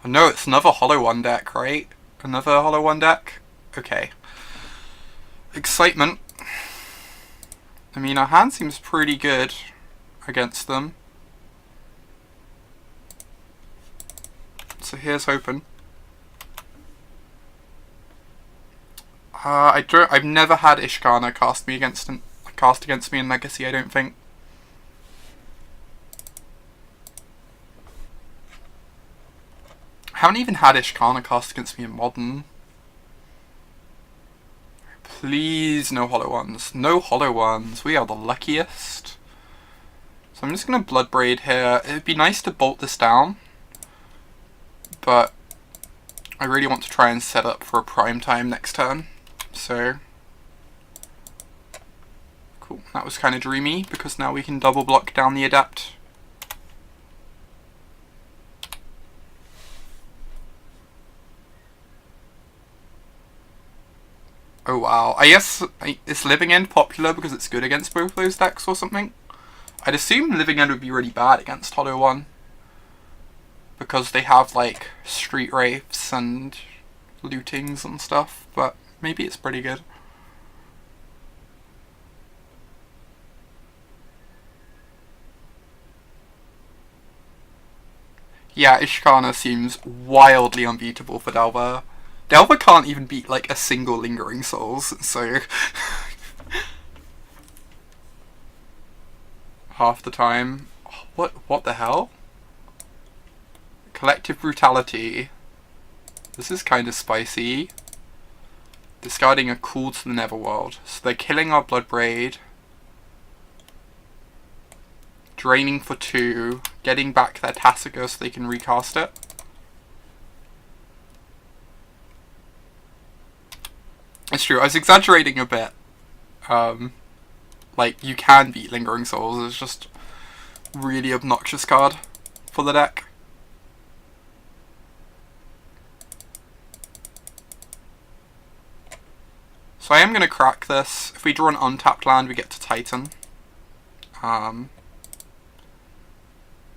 [SPEAKER 1] Oh no, it's another Hollow One deck, right? Another Hollow One deck? Okay. Excitement. I mean, our hand seems pretty good against them. So here's hoping. I've never had Ishkana cast against me in Legacy, I don't think. I haven't even had Ishkana cast against me in Modern. Please, no Hollow Ones. No Hollow Ones. We are the luckiest. So I'm just going to Bloodbraid here. It would be nice to bolt this down. But I really want to try and set up for a prime time next turn. So cool. That was kind of dreamy because now we can double block down the Adept. Oh wow. I guess is Living End popular because it's good against both those decks or something? I'd assume Living End would be really bad against Hollow One. Because they have like Street Wraiths and lootings and stuff, but maybe it's pretty good. Yeah, Ishkana seems wildly unbeatable for Delver. Delver can't even beat like a single Lingering Souls, so half the time. What the hell? Collective Brutality. This is kind of spicy. Discarding a Call to the Netherworld. So they're killing our Bloodbraid. Draining for 2. Getting back their Tasigur so they can recast it. It's true, I was exaggerating a bit. Like, you can beat Lingering Souls. It's just a really obnoxious card for the deck. So I am going to crack this. If we draw an untapped land, we get to Titan.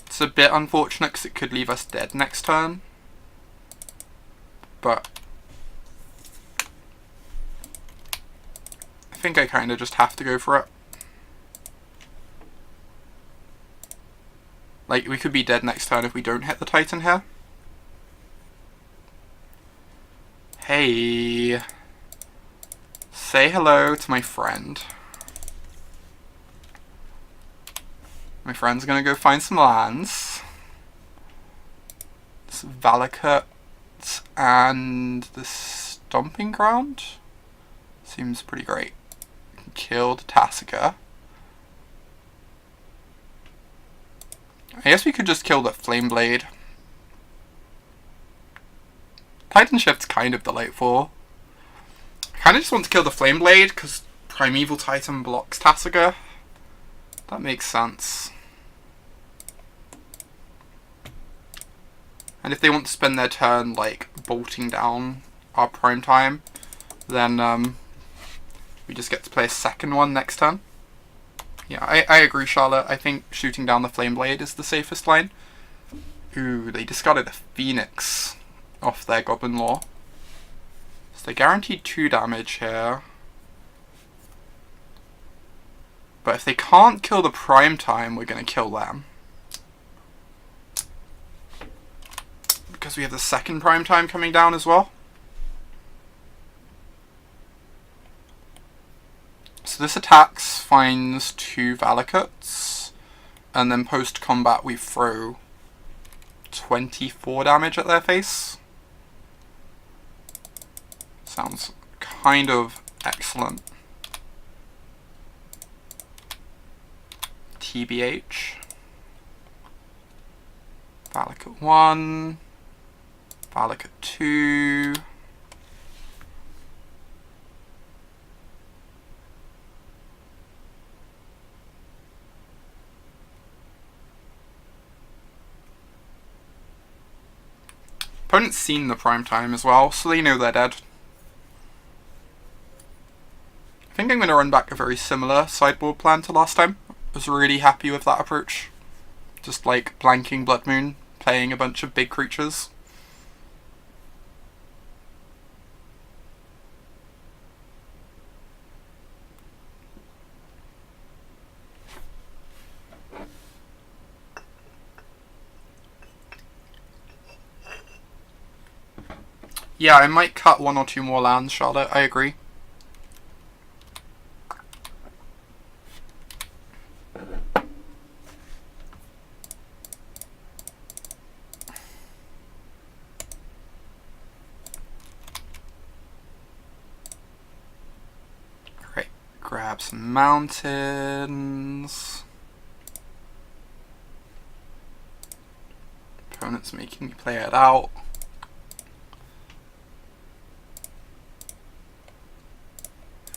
[SPEAKER 1] It's a bit unfortunate because it could leave us dead next turn. But I think I kind of just have to go for it. Like, we could be dead next turn if we don't hit the Titan here. Hey. Say hello to my friend. My friend's gonna go find some lands. This Valakut and the Stomping Ground seems pretty great. Killed Tasigur. I guess we could just kill the Flameblade. TitanShift's kind of delightful. I kind of just want to kill the Flameblade because Primeval Titan blocks Tasigur. That makes sense. And if they want to spend their turn like bolting down our prime time, then we just get to play a second one next turn. Yeah, I agree, Charlotte. I think shooting down the Flameblade is the safest line. Ooh, they discarded a Phoenix off their Goblin Lore. So they guaranteed 2 damage here. But if they can't kill the prime time, we're going to kill them. Because we have the second prime time coming down as well. So this attacks, finds 2 Valakuts, and then post-combat we throw 24 damage at their face. Sounds kind of excellent. TBH. Valakut 1. Valakut 2. Opponent's seen the prime time as well, so they know they're dead. I think I'm going to run back a very similar sideboard plan to last time. I was really happy with that approach. Just like blanking Blood Moon, playing a bunch of big creatures. Yeah, I might cut 1 or 2 more lands, Charlotte, I agree. Alright, grab some mountains. Opponent's making me play it out.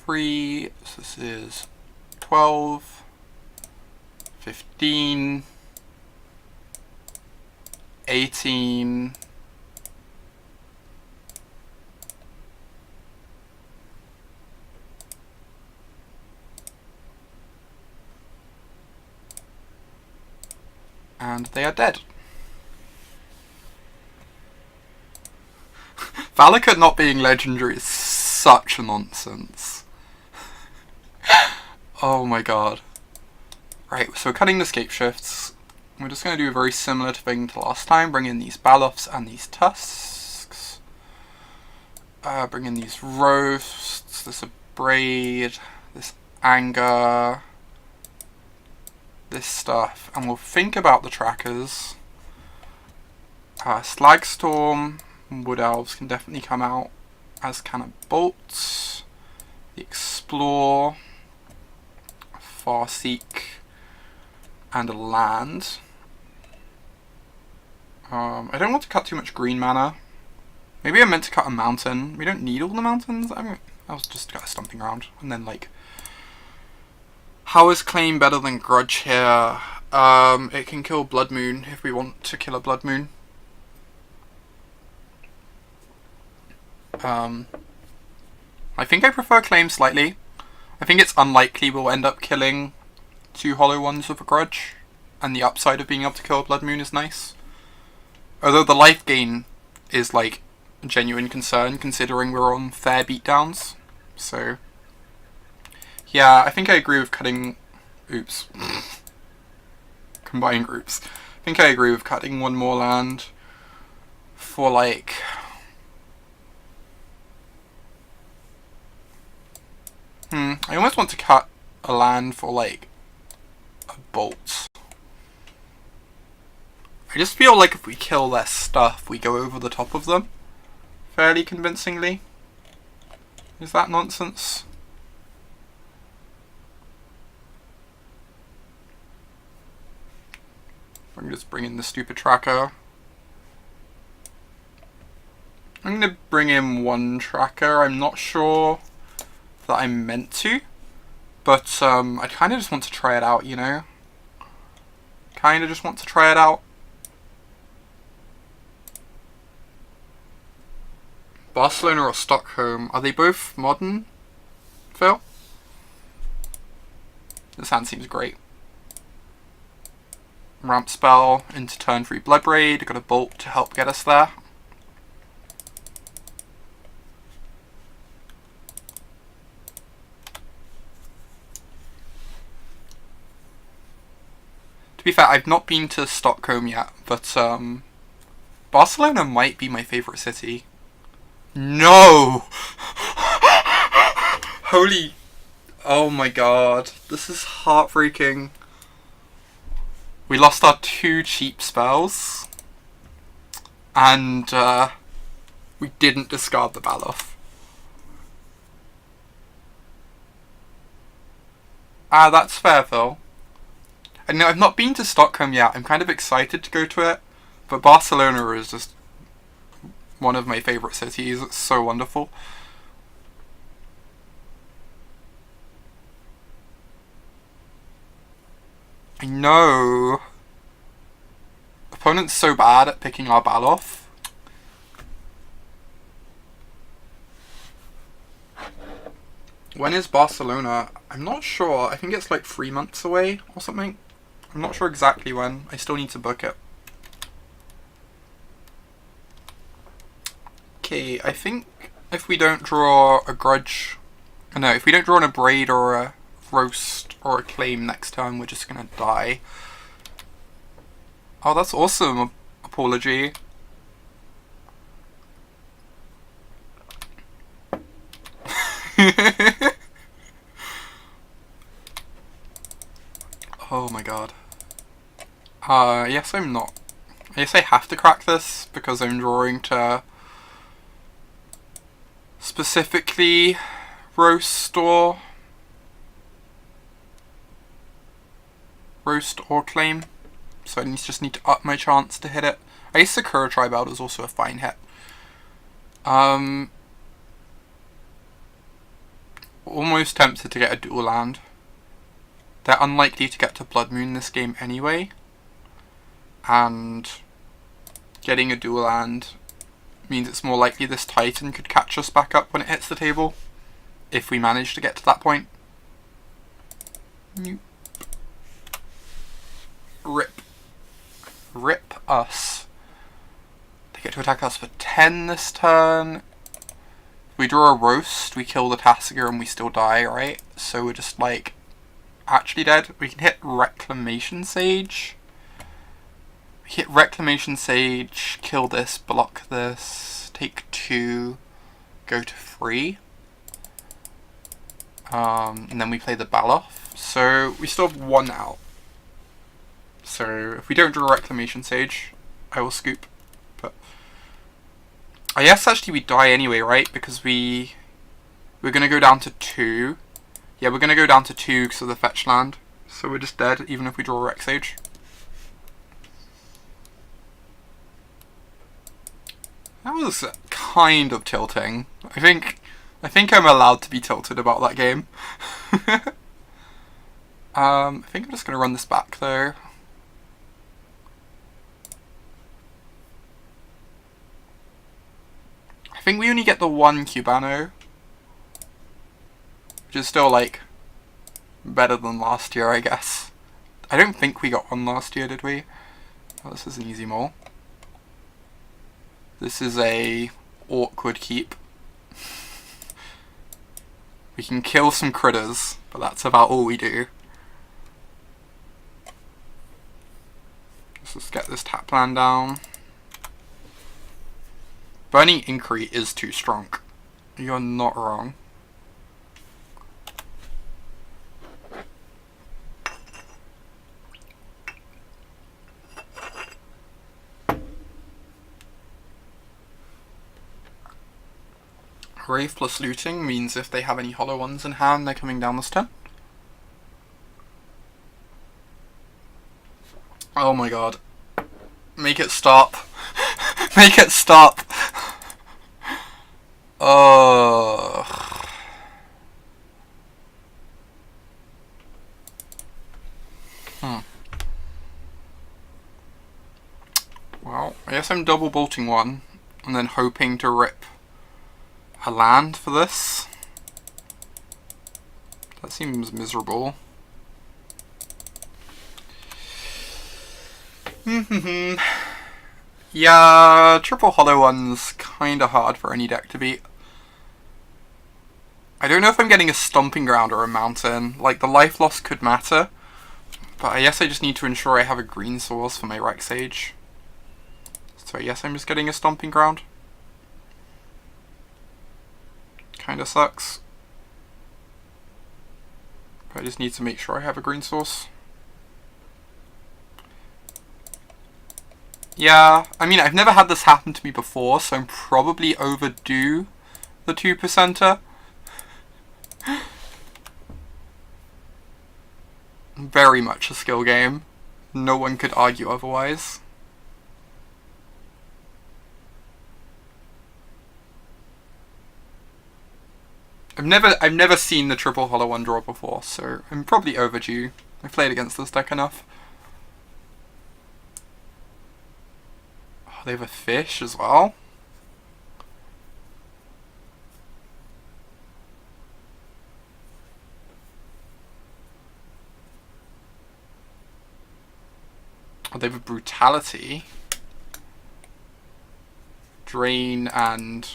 [SPEAKER 1] So this is 12, 15, 18, and they are dead. Valakut not being legendary is such nonsense. Oh my god. Right, so we're cutting the scape shifts. We're just going to do a very similar thing to last time. Bring in these Balofs and these Tusks. Bring in these Roasts, this Abrade, this Anger, this stuff. And we'll think about the trackers. Slagstorm, Wood Elves can definitely come out, as can a Bolt, the Explore, Farseek, and a land. I don't want to cut too much green mana. Maybe I meant to cut a mountain. We don't need all the mountains. I was just kind of stomping around. And then, like, how is Claim better than Grudge here? It can kill Blood Moon if we want to kill a Blood Moon. I think I prefer Claim slightly. I think it's unlikely we'll end up killing 2 hollow ones with a Grudge, and the upside of being able to kill a Blood Moon is nice. Although the life gain is like a genuine concern considering we're on fair beatdowns. So yeah, I think I agree with cutting... Oops. Combining groups. I think I agree with cutting 1 more land for like... I almost want to cut a land for, like, a Bolt. I just feel like if we kill their stuff, we go over the top of them fairly convincingly. Is that nonsense? I'm just bringing the stupid tracker. I'm going to bring in 1 tracker. I'm not sure that I'm meant to, but I kind of just want to try it out, you know? Kind of just want to try it out. Barcelona or Stockholm, are they both modern, Phil? This hand seems great. Ramp spell into turn 3 Blood Raid, got a Bolt to help get us there. To be fair, I've not been to Stockholm yet, but Barcelona might be my favourite city. No! Holy... Oh my god, this is heartbreaking. We lost our 2 cheap spells, and we didn't discard the Baloth. Ah, that's fair though. And no, I've not been to Stockholm yet. I'm kind of excited to go to it, but Barcelona is just one of my favourite cities. It's so wonderful. I know. Opponent's so bad at picking our Baloth. When is Barcelona? I'm not sure. I think it's like 3 months away or something. I'm not sure exactly when. I still need to book it. Okay, I think if we don't draw a grudge... No, if we don't draw an Abrade or a roast or a claim next turn, we're just gonna die. Oh, that's awesome. Apology. Oh my god. Yes I'm not. I guess I have to crack this because I'm drawing to specifically roast or claim. So I just need to up my chance to hit it. I guess Sakura Tribald is also a fine hit. Almost tempted to get a dual land. They're unlikely to get to Blood Moon this game anyway. And getting a dual land means it's more likely this Titan could catch us back up when it hits the table. If we manage to get to that point. Nope. Rip. Rip us. They get to attack us for 10 this turn. If we draw a roast, we kill the Tasigur and we still die, right? So we're just like actually dead. We can hit Reclamation Sage. We hit Reclamation Sage, kill this, block this, take 2, go to 3. And then we play the Baloth. So we still have 1 out. So if we don't draw Reclamation Sage, I will scoop. But I guess actually we die anyway, right? Because we're gonna go down to 2. Yeah, we're gonna go down to 2 because of the fetch land. So we're just dead even if we draw Rec Sage. That was kind of tilting. I think I'm allowed to be tilted about that game. I think I'm just gonna run this back though. I think we only get the 1 Cubano, which is still like better than last year, I guess. I don't think we got 1 last year, did we? Oh, this is an easy mole. This is a awkward keep. We can kill some critters, but that's about all we do. Let's just get this tap land down. Burning Inquiry is too strong. You're not wrong. Wraith plus looting means if they have any hollow ones in hand, they're coming down this turn. Oh my god. Make it stop. Make it stop. Ugh. Well, I guess I'm double bolting 1 and then hoping to rip a land for this. That seems miserable. Yeah, triple hollow one's kinda hard for any deck to beat. I don't know if I'm getting a stomping ground or a mountain. Like, the life loss could matter, but I guess I just need to ensure I have a green source for my Rec Sage. So I guess I'm just getting a stomping ground. Kinda sucks. I just need to make sure I have a green source. Yeah, I mean, I've never had this happen to me before, so I'm probably overdue the 2%er. Very much a skill game. No one could argue otherwise. I've never seen the triple hollow one draw before, so I'm probably overdue. I've played against this deck enough. Oh, they have a fish as well. Oh, they have a brutality. Drain and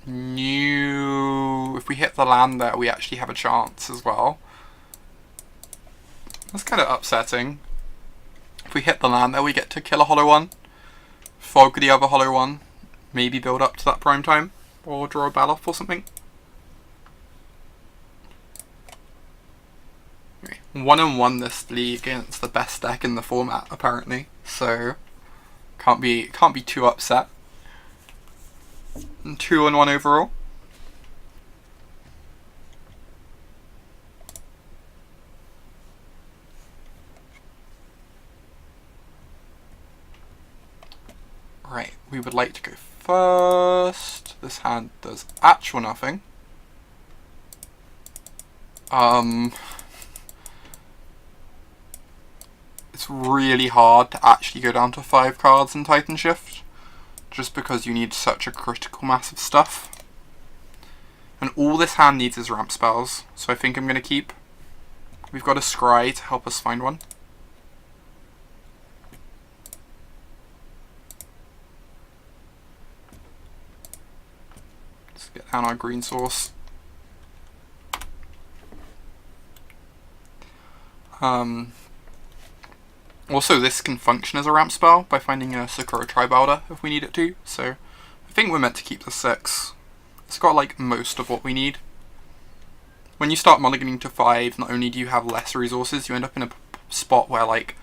[SPEAKER 1] new. If we hit the land there, we actually have a chance as well. That's kind of upsetting. If we hit the land there, we get to kill a hollow one, fog the other hollow one, maybe build up to that prime time, or draw a bell off or something. 1-1 this league against the best deck in the format, apparently. So can't be too upset. And 2-1 overall. Right, we would like to go first. This hand does actual nothing. It's really hard to actually go down to 5 cards in TitanShift, just because you need such a critical mass of stuff. And all this hand needs is ramp spells, so I think I'm going to keep. We've got a Scry to help us find one. Let's get down our green source. Also, this can function as a ramp spell by finding a Sakura Tribalder if we need it to, so I think we're meant to keep the 6. It's got like most of what we need. When you start mulliganing to 5, not only do you have less resources, you end up in a spot where like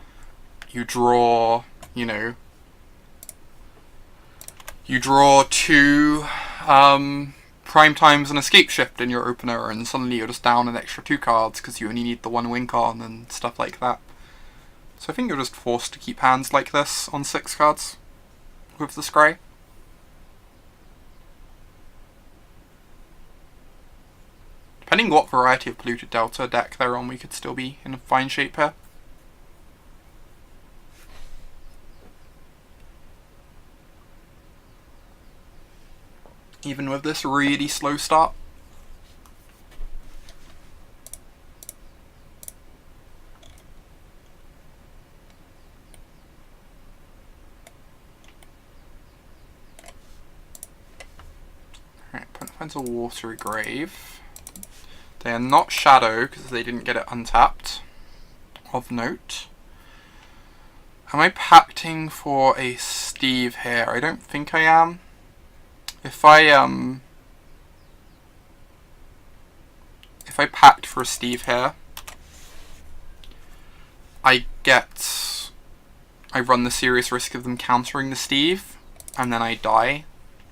[SPEAKER 1] you draw, you know, you draw 2 prime times and escape shift in your opener, and suddenly you're just down an extra 2 cards because you only need the 1 win con and stuff like that. So I think you're just forced to keep hands like this on 6 cards with the Scry. Depending what variety of Polluted Delta deck they're on, we could still be in a fine shape here. Even with this really slow start. Alright, opponent finds a Watery Grave. They are not Shadow because they didn't get it untapped. Of note. Am I pacting for a Steve here? I don't think I am. If I packed for a Steve here, I run the serious risk of them countering the Steve, and then I die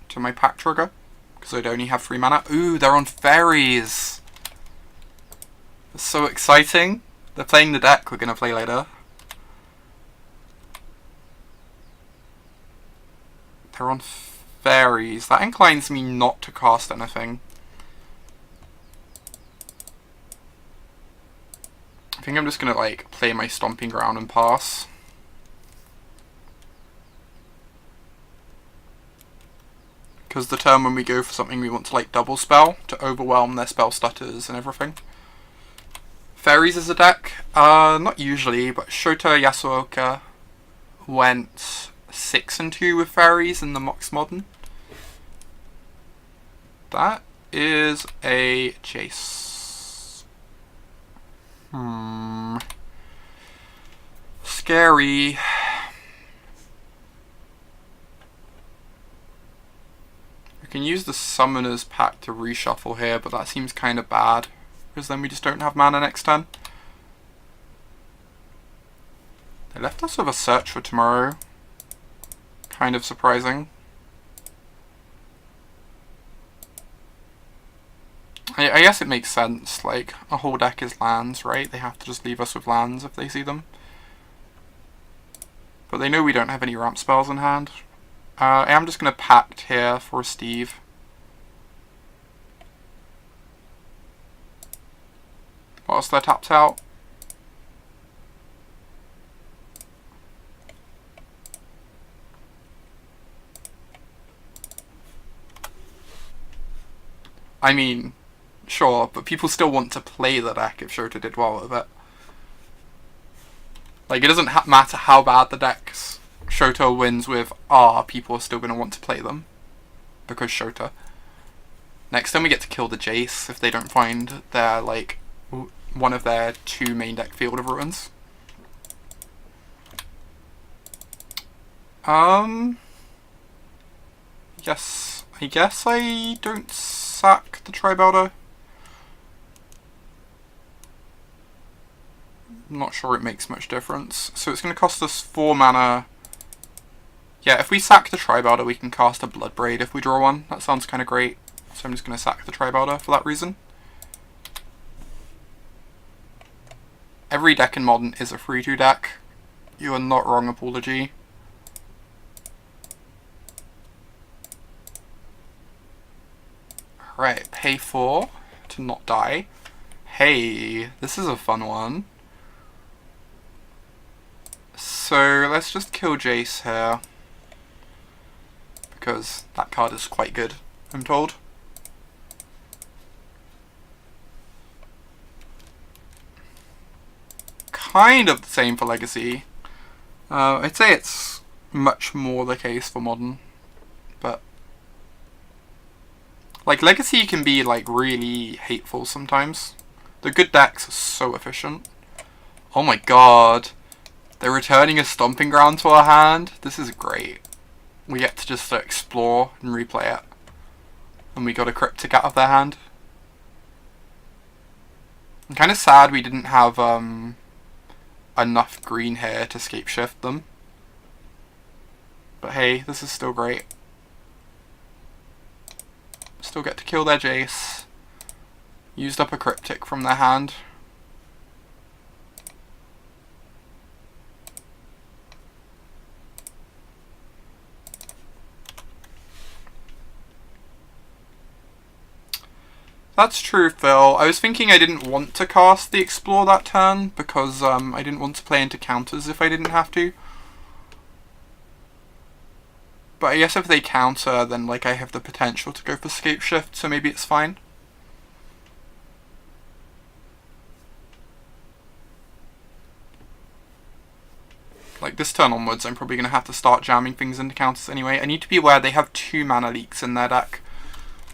[SPEAKER 1] to my pack trigger, because I'd only have 3 mana. Ooh, they're on Fairies! That's so exciting. They're playing the deck we're going to play later. They're on Fairies. That inclines me not to cast anything. I think I'm just gonna like play my Stomping Ground and pass. Because the turn when we go for something we want to like double spell to overwhelm their spell stutters and everything. Fairies is a deck. Not usually, but Shota Yasuoka went 6-2 with Fairies in the Mox Modern. That is a Jace. Scary. We can use the Summoner's Pact to reshuffle here, but that seems kind of bad. because then we just don't have mana next turn. They left us with a Search for Tomorrow. Kind of surprising. I guess it makes sense, like, a whole deck is lands, right? They have to just leave us with lands if they see them. But they know we don't have any ramp spells in hand. I am just going to Pact here for Steve. Whilst they're tapped out. I mean, sure, but people still want to play the deck if Shota did well with it. Like, it doesn't matter how bad the decks Shota wins with are, people are still going to want to play them. Because Shota. Next time we get to kill the Jace if they don't find their, like, one of their 2 main deck Field of Ruins. Yes, I guess I don't sack the Tribelder. I'm not sure it makes much difference. So it's going to cost us 4 mana. Yeah, if we sack the Tribelder, we can cast a Bloodbraid if we draw one. That sounds kind of great. So I'm just going to sack the Tribelder for that reason. Every deck in Modern is a 3-2 deck. You are not wrong, Apology. Right, pay 4 to not die. Hey, this is a fun one. So let's just kill Jace here. Because that card is quite good, I'm told. Kind of the same for Legacy. I'd say it's much more the case for Modern. But like, Legacy can be, like, really hateful sometimes. The good decks are so efficient. Oh my god. They're returning a Stomping Ground to our hand. This is great. We get to just explore and replay it. And we got a Cryptic out of their hand. I'm kind of sad we didn't have enough green here to scape shift them. But hey, this is still great. Still get to kill their Jace. Used up a Cryptic from their hand. That's true, Phil. I was thinking I didn't want to cast the Explore that turn because I didn't want to play into counters if I didn't have to. But I guess if they counter, then like I have the potential to go for Scape Shift, so maybe it's fine. Like this turn onwards, I'm probably going to have to start jamming things into counters anyway. I need to be aware they have 2 mana leaks in their deck.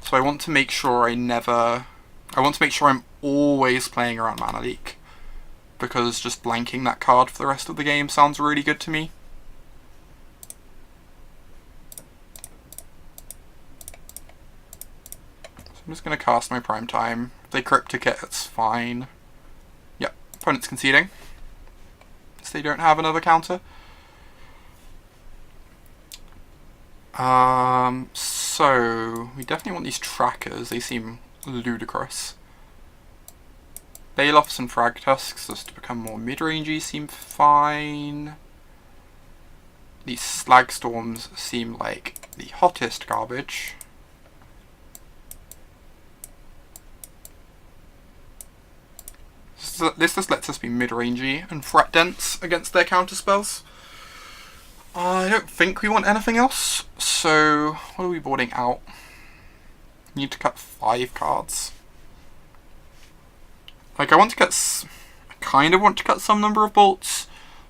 [SPEAKER 1] So I want to make sure I'm always playing around Mana Leak. Because just blanking that card for the rest of the game sounds really good to me. So I'm just going to cast my Prime Time. If they Cryptic it, it's fine. Yep, opponent's conceding. So they don't have another counter. So we definitely want these trackers. They seem ludicrous. Bailoffs and Frag Tusks just to become more mid-rangey seem fine. These Slag Storms seem like the hottest garbage. So this just lets us be mid-rangey and threat dense against their counterspells. I don't think we want anything else, so what are we boarding out? Need to cut 5 cards. Like, I kind of want to cut some number of bolts.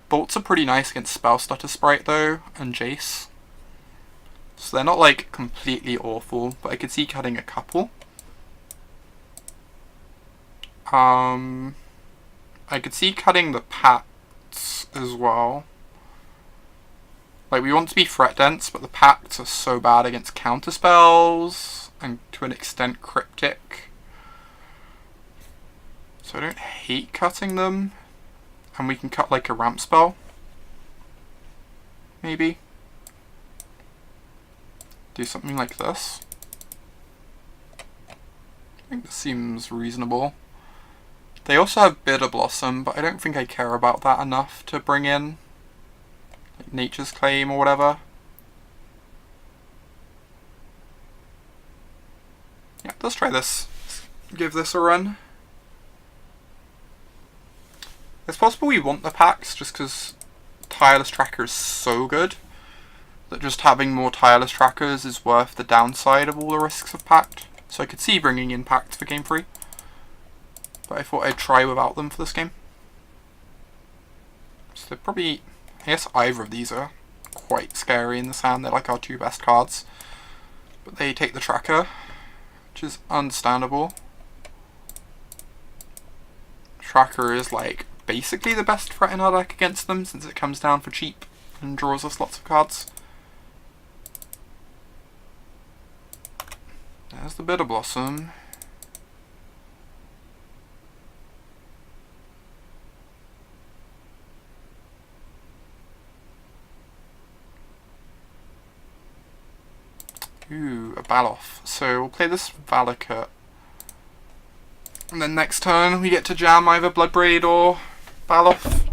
[SPEAKER 1] Bolts are pretty nice against Spell Stutter Sprite though, and Jace. So they're not like completely awful, but I could see cutting a couple. I could see cutting the Pacts as well. Like, we want to be threat dense, but the Pacts are so bad against counterspells, and to an extent Cryptic. So I don't hate cutting them. And we can cut like a ramp spell. Maybe. Do something like this. I think this seems reasonable. They also have Bitter Blossom, but I don't think I care about that enough to bring in like Nature's Claim or whatever. Yeah, let's try this. Let's give this a run. It's possible we want the packs just because Tireless Tracker is so good that just having more Tireless Trackers is worth the downside of all the risks of Pact. So I could see bringing in Pact for Game 3. But I thought I'd try without them for this game. So they're probably... I guess either of these are quite scary in this hand. They're like our two best cards. But they take the Tracker, which is understandable. Tracker is like basically the best threat in our deck against them since it comes down for cheap and draws us lots of cards. There's the Bitter Blossom. Ooh, a Baloth. So we'll play this Valakut. And then next turn we get to jam either Bloodbraid or Baloth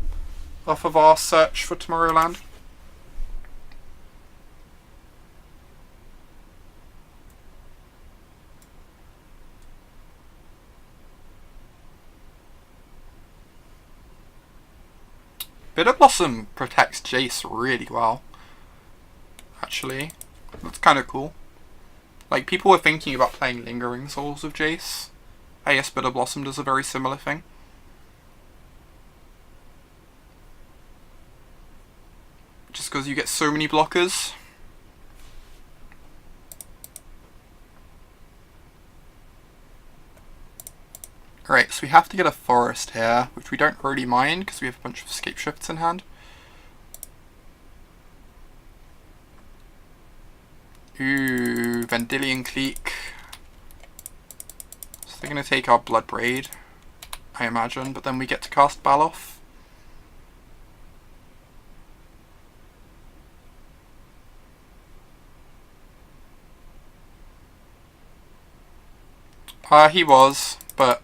[SPEAKER 1] off of our search for Tomorrowland. Bitter Blossom protects Jace really well. Actually, that's kind of cool. Like, people were thinking about playing Lingering Souls with Jace. I guess Bitter Blossom does a very similar thing. Just because you get so many blockers. Alright, so we have to get a forest here, which we don't really mind because we have a bunch of escape shifts in hand. Ooh, Vendilion Clique. So they're going to take our Bloodbraid, I imagine, but then we get to cast Baloth. He was, but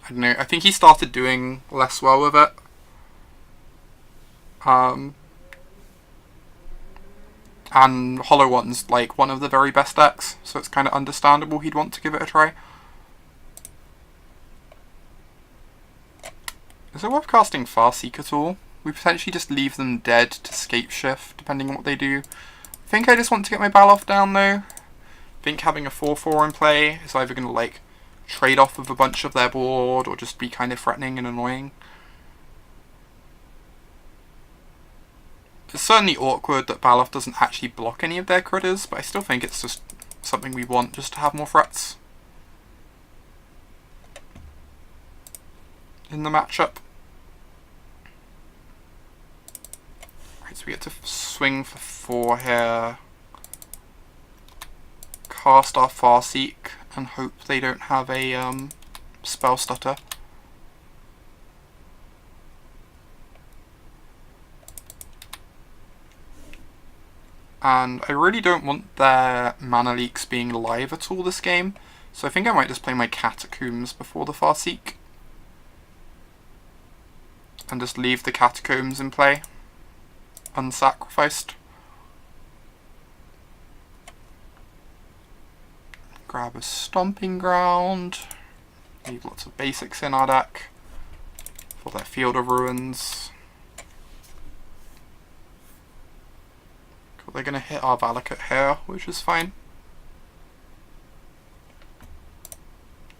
[SPEAKER 1] I don't know, I think he started doing less well with it. And Hollow One's like one of the very best decks, so it's kind of understandable he'd want to give it a try. Is it worth casting Farseek at all? We potentially just leave them dead to Scape Shift, depending on what they do. I think I just want to get my Baloth down though. I think having a 4/4 in play is either going to like trade off with a bunch of their board or just be kind of threatening and annoying. It's certainly awkward that Baloth doesn't actually block any of their critters, but I still think it's just something we want just to have more threats in the matchup. Right, so we get to swing for 4 here. Cast our Farseek and hope they don't have a spell stutter. And I really don't want their mana leaks being live at all this game, so I think I might just play my Catacombs before the Farseek. And just leave the Catacombs in play, unsacrificed. Grab a Stomping Ground. Leave lots of basics in our deck for their Field of Ruins. Cool, they're going to hit our Valakut here, which is fine.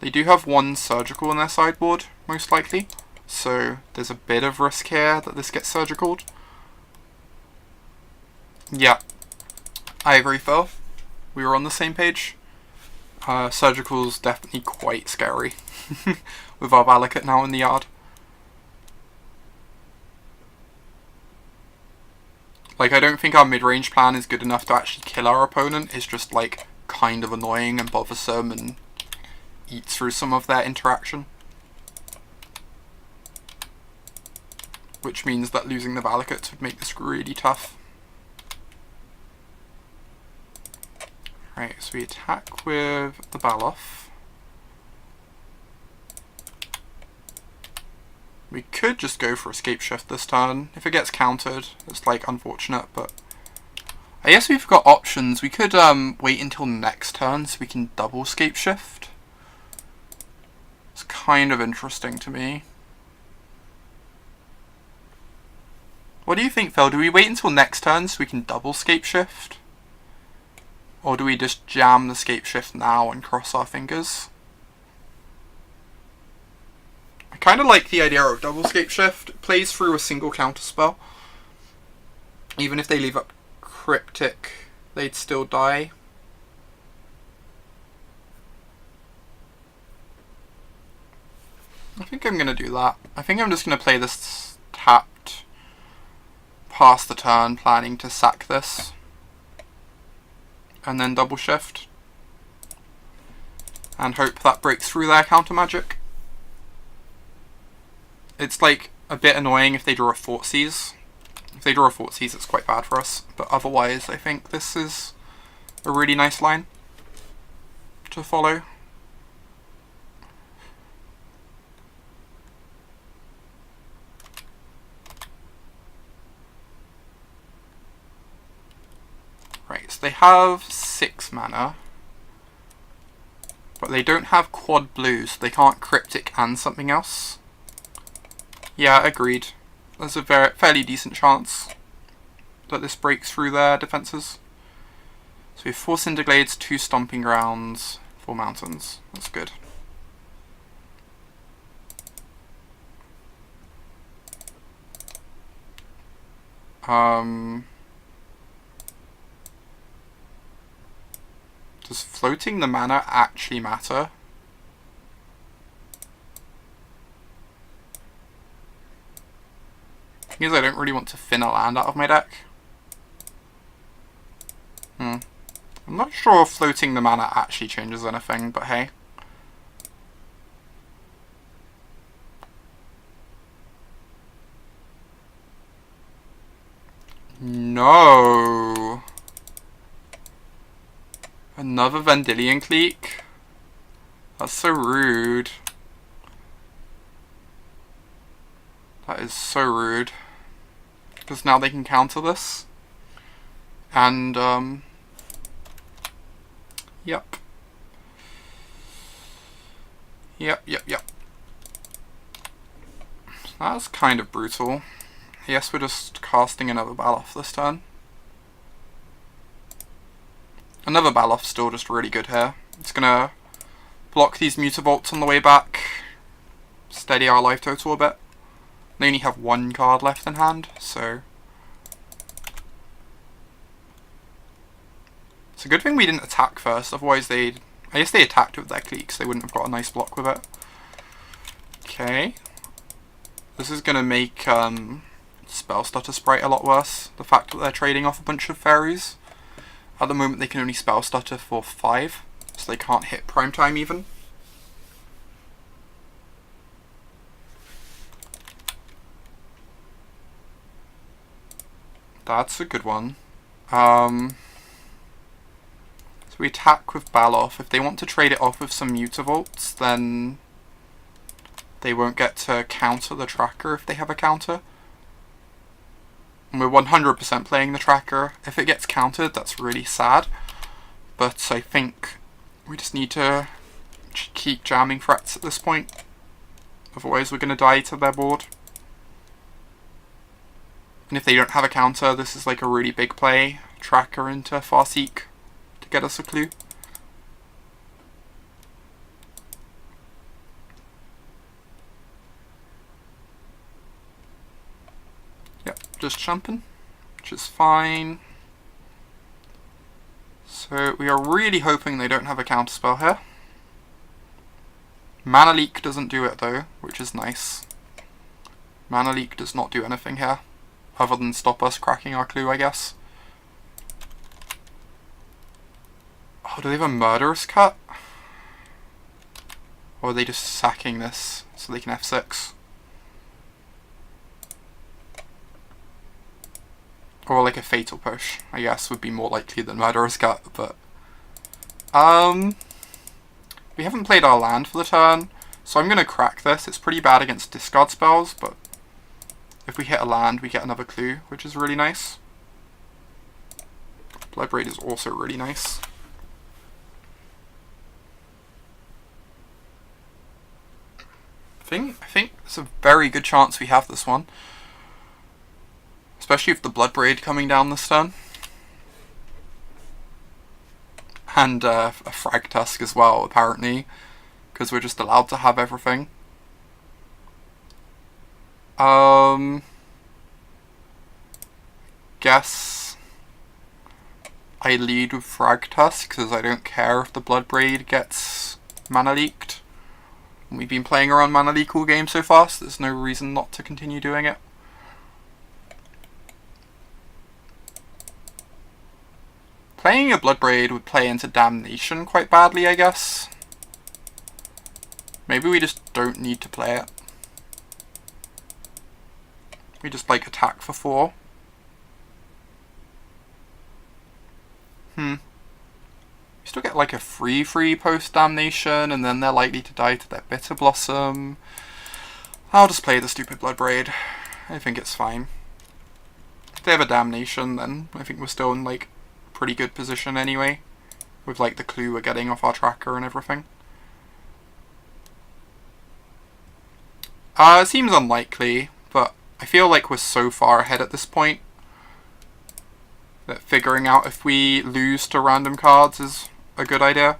[SPEAKER 1] They do have 1 Surgical in their sideboard, most likely, so there's a bit of risk here that this gets Surgicaled. Yeah, I agree, Phil. We were on the same page. Surgical's definitely quite scary with our Valakut now in the yard. Like, I don't think our mid-range plan is good enough to actually kill our opponent. It's just like kind of annoying and bothersome and eats through some of their interaction. which means that losing the Valakuts would make this really tough. Right, so we attack with the Baloth. We could just go for Escape Shift this turn. If it gets countered, it's like unfortunate, but I guess we've got options. We could wait until next turn so we can double Escape Shift. It's kind of interesting to me. What do you think, Phil? Do we wait until next turn so we can double Escape Shift? Or do we just jam the Escape Shift now and cross our fingers? I kind of like the idea of double Escape Shift. It plays through a single counter spell. Even if they leave up Cryptic, they'd still die. I think I'm going to do that. I think I'm just going to play this tapped past the turn, planning to sack this. And then double shift. And hope that breaks through their counter magic. It's like a bit annoying if they draw a Thoughtseize. If they draw a Thoughtseize, it's quite bad for us. But otherwise, I think this is a really nice line to follow. Right, so they have 6 mana. But they don't have quad blue, so they can't Cryptic and something else. Yeah, agreed. There's a fairly decent chance that this breaks through their defences. So we have 4 Cinderglades, 2 Stomping Grounds, 4 Mountains. That's good. Does floating the mana actually matter? Because I don't really want to thin a land out of my deck. I'm not sure if floating the mana actually changes anything, but hey. No. Another Vendilion Clique? That's so rude. That is so rude. Because now they can counter this. And, Yep. That's kind of brutal. Yes, we're just casting another Baloth this turn. Another Baloth's still just really good here. It's gonna block these Mutavaults on the way back. Steady our life total a bit. They only have 1 card left in hand, so it's a good thing we didn't attack first, otherwise I guess they attacked with their cliques, they wouldn't have got a nice block with it. Okay. This is gonna make Spellstutter Sprite a lot worse. The fact that they're trading off a bunch of fairies. At the moment they can only Spellstutter for 5, so they can't hit prime time even. That's a good one. So we attack with Baloth. If they want to trade it off with some Mutavaults, then they won't get to counter the tracker if they have a counter. And we're 100% playing the tracker. If it gets countered, that's really sad. But I think we just need to keep jamming threats at this point. Otherwise we're going to die to their board. And if they don't have a counter, this is like a really big play. Tracker into Farseek to get us a clue. Yep, just jumping, which is fine. So we are really hoping they don't have a counterspell here. Mana Leak doesn't do it though, which is nice. Mana Leak does not do anything here, other than stop us cracking our clue, I guess. Oh, do they have a Murderous Cut? Or are they just sacking this so they can F6? Or like a Fatal Push, I guess, would be more likely than Murderous Gut, but... we haven't played our land for the turn, so I'm going to crack this. It's pretty bad against discard spells, but if we hit a land, we get another clue, which is really nice. Bloodbraid is also really nice. I think there's a very good chance we have this one. Especially with the Bloodbraid coming down this turn. And a Frag Tusk as well, apparently. Because we're just allowed to have everything. Guess I lead with Frag Tusk, because I don't care if the Bloodbraid gets mana leaked. We've been playing around mana leak all game so far, so there's no reason not to continue doing it. Playing a Bloodbraid would play into Damnation quite badly, I guess. Maybe we just don't need to play it. We just like attack for 4. We still get like a 3/3 post Damnation, and then they're likely to die to their Bitter Blossom. I'll just play the stupid Bloodbraid. I think it's fine. If they have a Damnation, then I think we're still in like pretty good position anyway, with like the clue we're getting off our tracker and everything. It seems unlikely, but I feel like we're so far ahead at this point that figuring out if we lose to random cards is a good idea.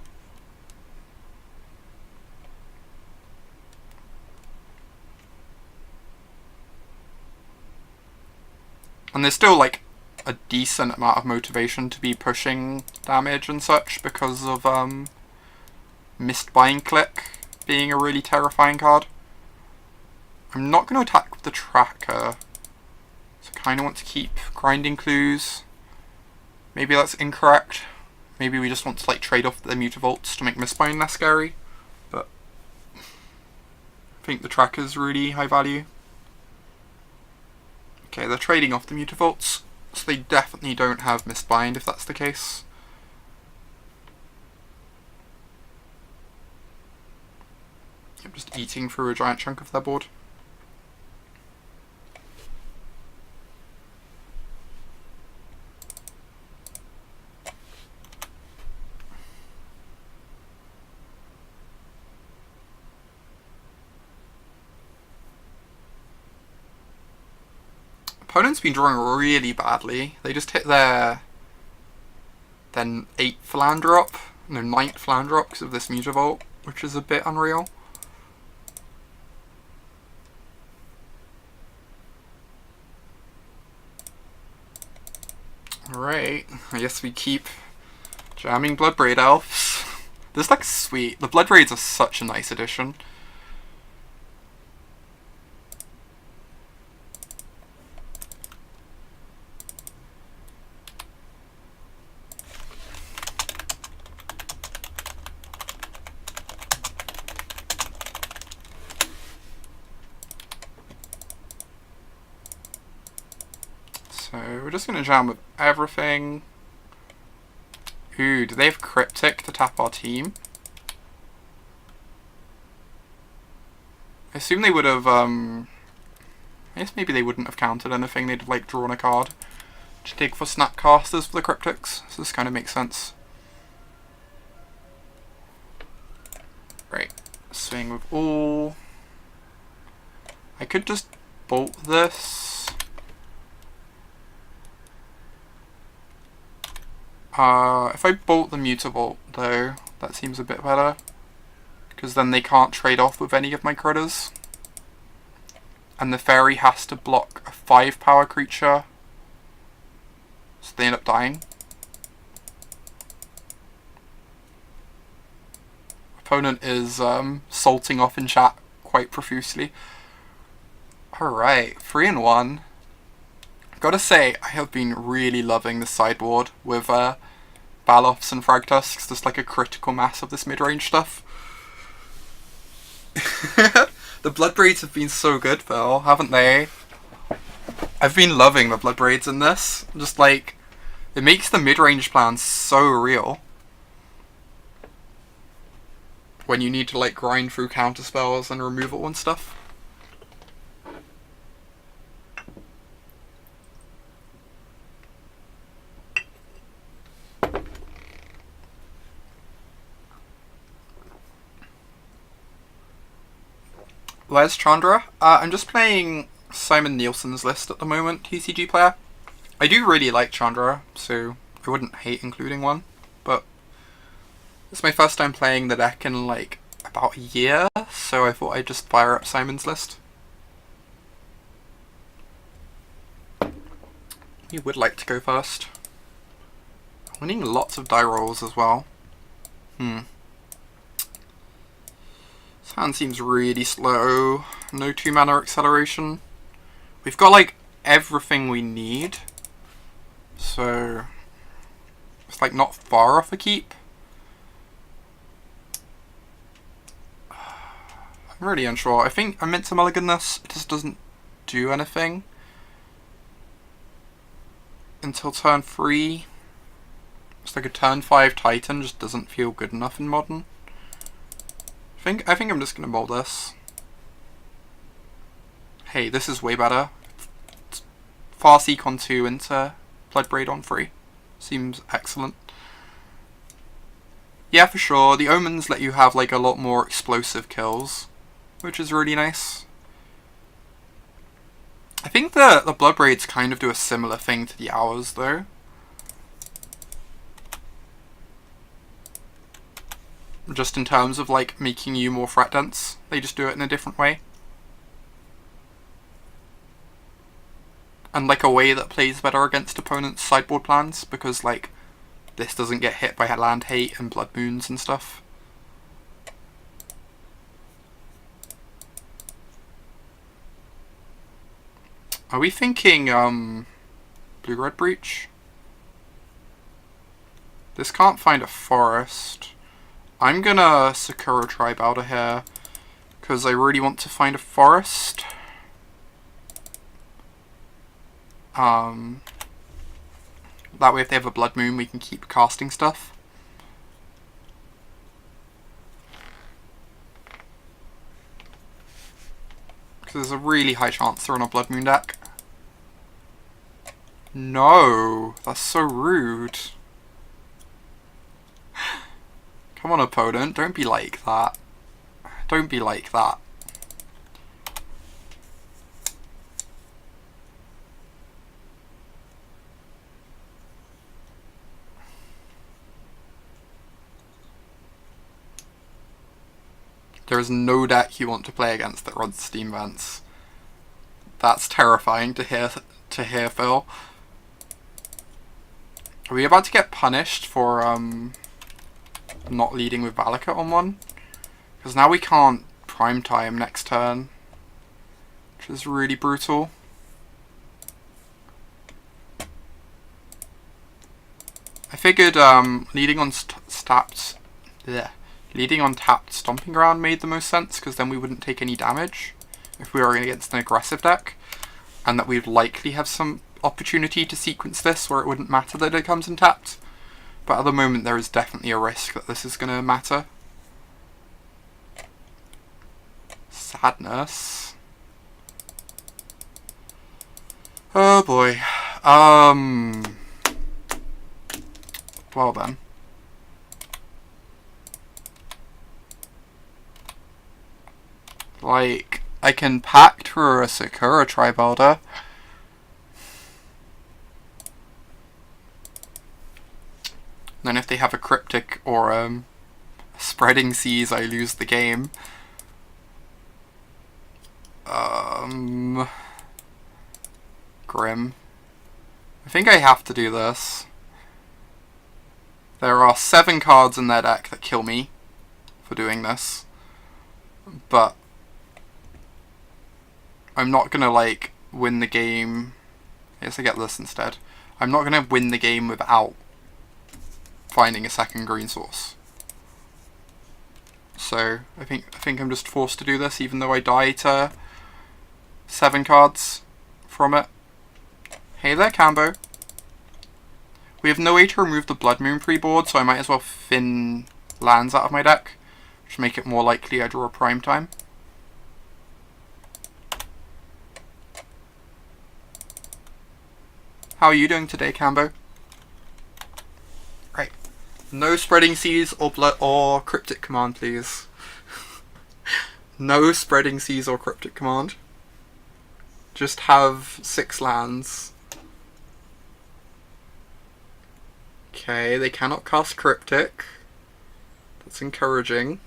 [SPEAKER 1] And there's still like a decent amount of motivation to be pushing damage and such because of Mistbind Click being a really terrifying card. I'm not going to attack with the tracker, so I kind of want to keep grinding clues. Maybe that's incorrect. Maybe we just want to like trade off the Mutavolts to make Mistbind less scary, but I think the tracker's really high value. Okay, they're trading off the Mutavolts, so they definitely don't have Mistbind if that's the case. I'm just eating through a giant chunk of their board. Opponent's been drawing really badly. They just hit their 8th land drop, no 9th land drop because of this Mutavault, which is a bit unreal. Alright, I guess we keep jamming Bloodbraid Elves. This deck's sweet. The Bloodbraids are such a nice addition. So we're just going to jam with everything. Ooh, do they have Cryptic to tap our team? I assume they would have, I guess maybe they wouldn't have counted anything, they'd have like drawn a card to dig for Snapcasters for the Cryptics, so this kind of makes sense. Right, swing with all. I could just bolt this. If I bolt the Mutavault though, that seems a bit better. Because then they can't trade off with any of my critters. And the fairy has to block a 5-power creature. So they end up dying. Opponent is salting off in chat quite profusely. Alright, 3-1. I've got to say, I have been really loving this sideboard with Balofs and Frag Tusks, just like a critical mass of this mid-range stuff. The Bloodbraids have been so good though, haven't they? I've been loving the Blood Raids in this. Just like, it makes the mid-range plan so real. When you need to like grind through counter spells and removal and stuff. Where's Chandra? I'm just playing Simon Nielsen's list at the moment, TCG player. I do really like Chandra, so I wouldn't hate including one, but it's my first time playing the deck in like about a year, so I thought I'd just fire up Simon's list. We would like to go first. Winning lots of die rolls as well. This hand seems really slow. No 2-mana acceleration. We've got like everything we need, so it's like not far off a keep. I'm really unsure. I think I meant to mulligan this. It just doesn't do anything until turn 3. It's like a turn 5 Titan just doesn't feel good enough in Modern. I think I'm just gonna mull this. Hey, this is way better. Farseek on 2 into Bloodbraid on 3. Seems excellent. Yeah, for sure. The Omens let you have like a lot more explosive kills, which is really nice. I think the Bloodbraids kind of do a similar thing to the Hours though. Just in terms of like making you more threat dense. They just do it in a different way. And like a way that plays better against opponents' sideboard plans, because like this doesn't get hit by land hate and blood moons and stuff. Are we thinking blue-red breach? This can't find a forest. I'm gonna Sakura Tribe out of here because I really want to find a forest. That way if they have a blood moon we can keep casting stuff. Because there's a really high chance they're on a blood moon deck. No, that's so rude. Come on, opponent, don't be like that. Don't be like that. There is no deck you want to play against that runs Steam Vents. That's terrifying to hear, Phil. Are we about to get punished for not leading with Valakut on one? Because now we can't prime time next turn, which is really brutal. I figured leading on tapped Stomping Ground made the most sense, because then we wouldn't take any damage if we were against an aggressive deck, and that we'd likely have some opportunity to sequence this where it wouldn't matter that it comes in tapped. But at the moment there is definitely a risk that this is going to matter. Sadness. Oh boy. Well then. Like, I can pact for a Sakura Tribe Elder. Then if they have a Cryptic or a Spreading Seas, I lose the game. Grim. I think I have to do this. There are 7 cards in their deck that kill me for doing this. But I'm not gonna like win the game. I guess I get this instead. I'm not gonna win the game without finding a second green source. So I think I'm just forced to do this, even though I die to 7 cards from it. Hey there, Cambo. We have no way to remove the Blood Moon pre-board, so I might as well thin lands out of my deck, which make it more likely I draw a prime time. How are you doing today, Cambo? Right. No Spreading Seas or Cryptic Command, please. No Spreading Seas or Cryptic Command. Just have 6 lands. Okay, they cannot cast Cryptic. That's encouraging.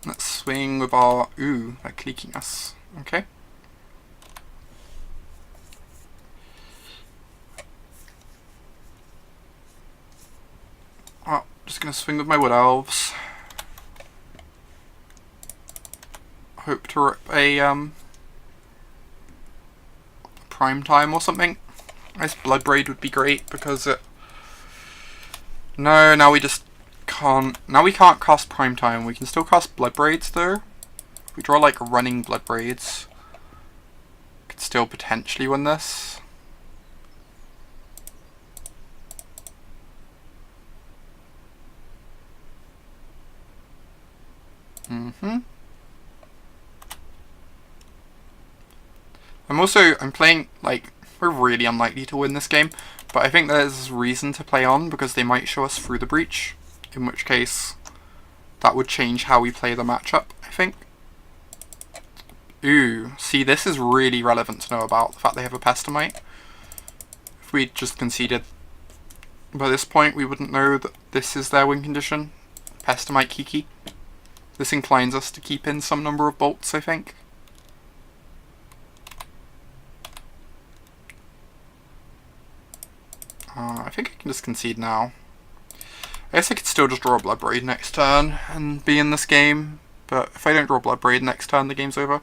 [SPEAKER 1] Let's swing with our... Ooh, they're cliquing us. Okay. Oh, just gonna swing with my Wood Elves. Hope to rip a prime time or something. Nice Bloodbraid would be great because it... No, now we just can't... Now we can't cast prime time. We can still cast Bloodbraids though. If we draw like running Bloodbraids, could still potentially win this. I'm playing, like, we're really unlikely to win this game, but I think there's reason to play on because they might show us through the breach, in which case that would change how we play the matchup, I think. Ooh, see, this is really relevant to know about, the fact they have a Pestamite. If we just conceded by this point, we wouldn't know that this is their win condition. Pestamite Kiki. This inclines us to keep in some number of bolts, I think. I think I can just concede now. I guess I could still just draw a Bloodbraid next turn and be in this game, but if I don't draw Bloodbraid next turn, the game's over.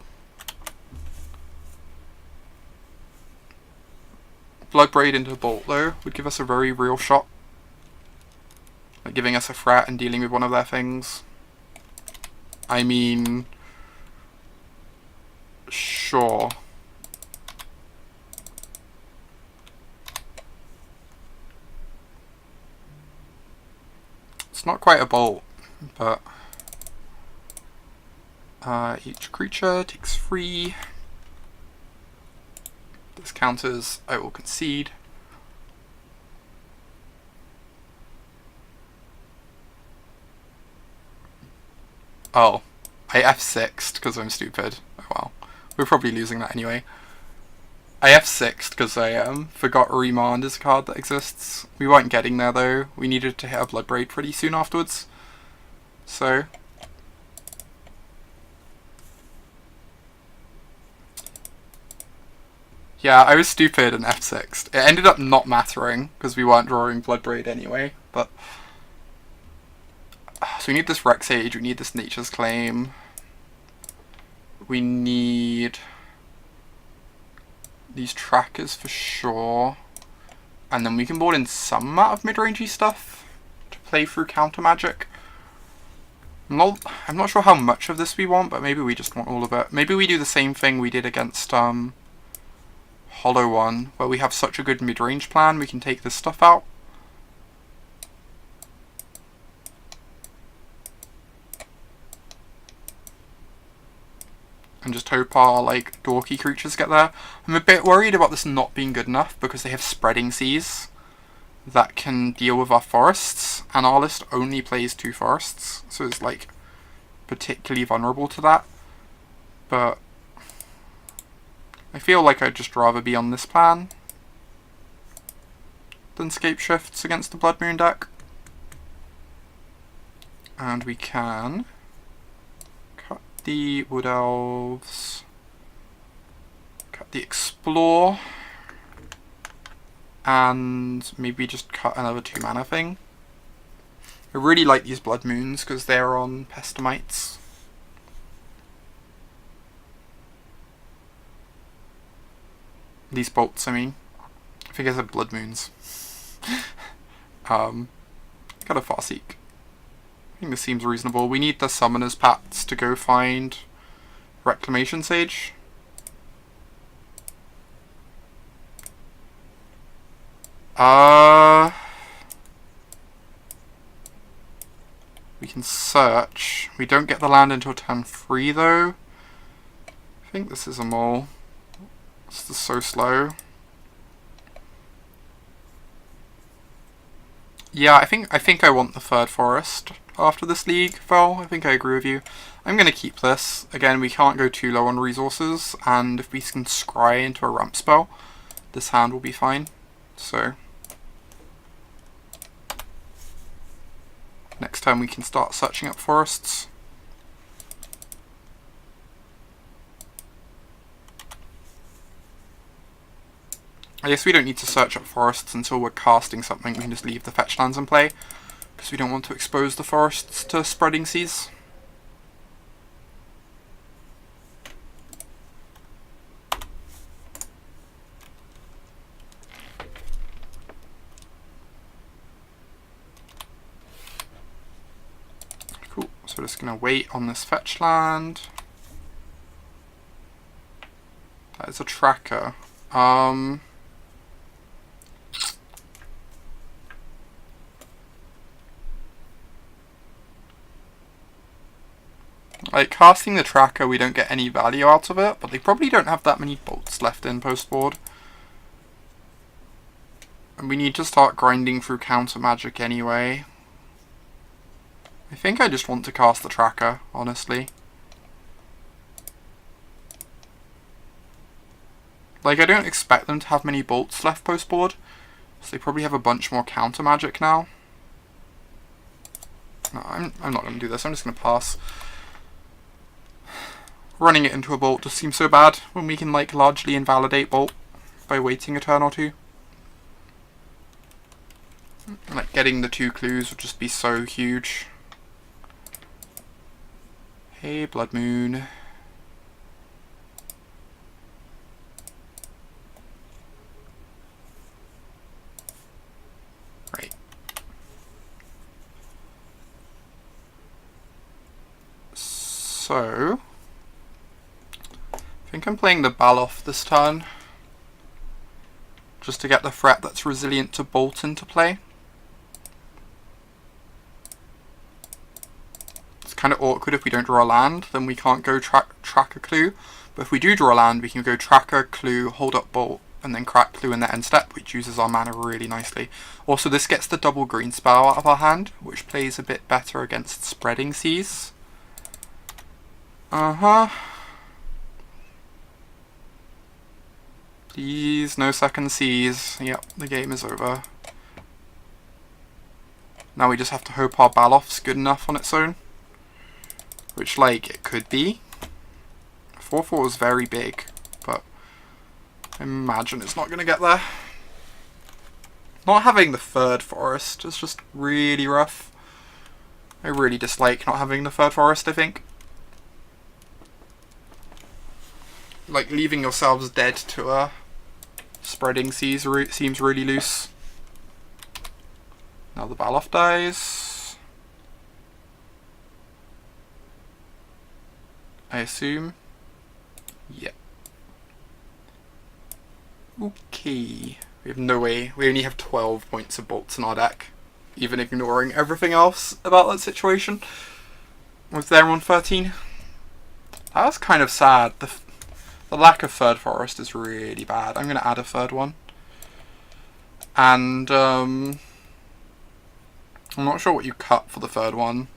[SPEAKER 1] Bloodbraid into Bolt, though, would give us a very real shot. Like giving us a threat and dealing with one of their things. I mean... Sure. It's not quite a bolt, but each creature takes 3. This counters, I will concede. Oh, I F6'd because I'm stupid. Oh well, we're probably losing that anyway. I F6'd because I forgot Remand is a card that exists. We weren't getting there though. We needed to hit a Bloodbraid pretty soon afterwards. So... yeah, I was stupid and F6'd. It ended up not mattering because we weren't drawing Bloodbraid anyway, but... so we need this Rex Age, we need this Nature's Claim. We need... these trackers for sure, and then we can board in some amount of mid-rangey stuff to play through counter magic. I'm not sure how much of this we want, but maybe we just want all of it. Maybe we do the same thing we did against Hollow One, where we have such a good mid-range plan we can take this stuff out. And just hope our, like, dorky creatures get there. I'm a bit worried about this not being good enough because they have Spreading Seas that can deal with our forests, and our list only plays 2 forests, so it's, like, particularly vulnerable to that. But I feel like I'd just rather be on this plan than Scape Shifts against the Blood Moon deck. And we can... the Wood Elves, cut the Explore, and maybe just cut another 2 mana thing. I really like these Blood Moons because they're on Pestamites. These bolts, I mean. think I said Blood Moons. Got a Farseek. I think this seems reasonable. We need the Summoner's Pacts to go find Reclamation Sage. We can search. We don't get the land until turn 3 though. I think this is a mole. This is so slow. Yeah, I think I want the third forest after this league, Val. I think I agree with you. I'm going to keep this. Again, we can't go too low on resources, and if we can scry into a ramp spell, this hand will be fine. So next time we can start searching up forests. I guess we don't need to search up forests until we're casting something. We can just leave the fetch lands in play, because we don't want to expose the forests to spreading seas. Cool, so we're just going to wait on this fetch land. That is a tracker. Like, casting the tracker, we don't get any value out of it, but they probably don't have that many bolts left in post-board. And we need to start grinding through counter magic anyway. I think I just want to cast the tracker, honestly. Like, I don't expect them to have many bolts left post-board, so they probably have a bunch more counter magic now. No, I'm not going to do this, I'm just going to pass. Running it into a bolt just seems so bad when we can like largely invalidate bolt by waiting a turn or two. Like getting the 2 clues would just be so huge. Hey, Blood Moon. Right. So I think I'm playing the Baloth this turn, just to get the threat that's resilient to bolt into play. It's kind of awkward if we don't draw a land, then we can't go tracker clue, but if we do draw a land we can go tracker, clue, hold up bolt, and then crack clue in the end step, which uses our mana really nicely. Also, this gets the double green spell out of our hand, which plays a bit better against spreading seas. Please, no second seas. Yep, the game is over. Now we just have to hope our Baloth's good enough on its own. Which, like, it could be. 4/4 is very big, but I imagine it's not going to get there. Not having the third forest is just really rough. I really dislike not having the third forest, I think. Like, leaving yourselves dead to a spreading seas seems really loose. Now the Baloth dies, I assume. Yep. Okay. We have no way. We only have 12 points of bolts in our deck, even ignoring everything else about that situation. Was there on 13? That was kind of sad. The lack of third forest is really bad. I'm going to add a third one. And I'm not sure what you cut for the third one.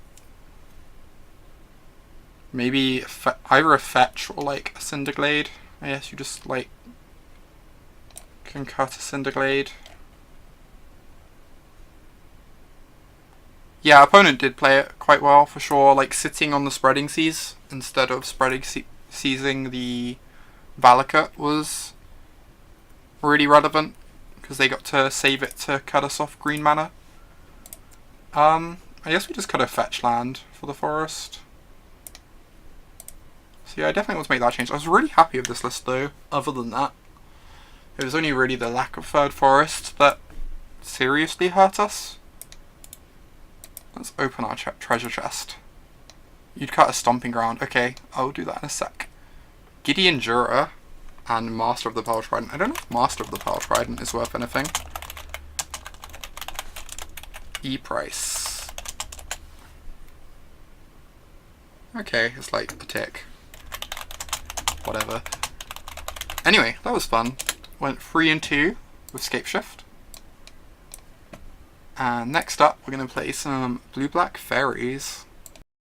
[SPEAKER 1] Maybe either a fetch or like a Cinderglade. I guess you just like can cut a Cinderglade. Yeah, opponent did play it quite well for sure. Like sitting on the spreading seas instead of seizing the Valakut was really relevant because they got to save it to cut us off green mana. I guess we just cut a fetch land for the forest. So yeah, I definitely want to make that change. I was really happy with this list though, other than that. It was only really the lack of third forest that seriously hurt us. Let's open our treasure chest. You'd cut a stomping ground. Okay, I'll do that in a sec. Gideon Jura and Master of the Pearl Trident. I don't know if Master of the Pearl Trident is worth anything. E-price. Okay, it's like a tick. Whatever. Anyway, that was fun. Went 3 and 2 with Scapeshift. And next up, we're going to play some Blue-Black Fairies.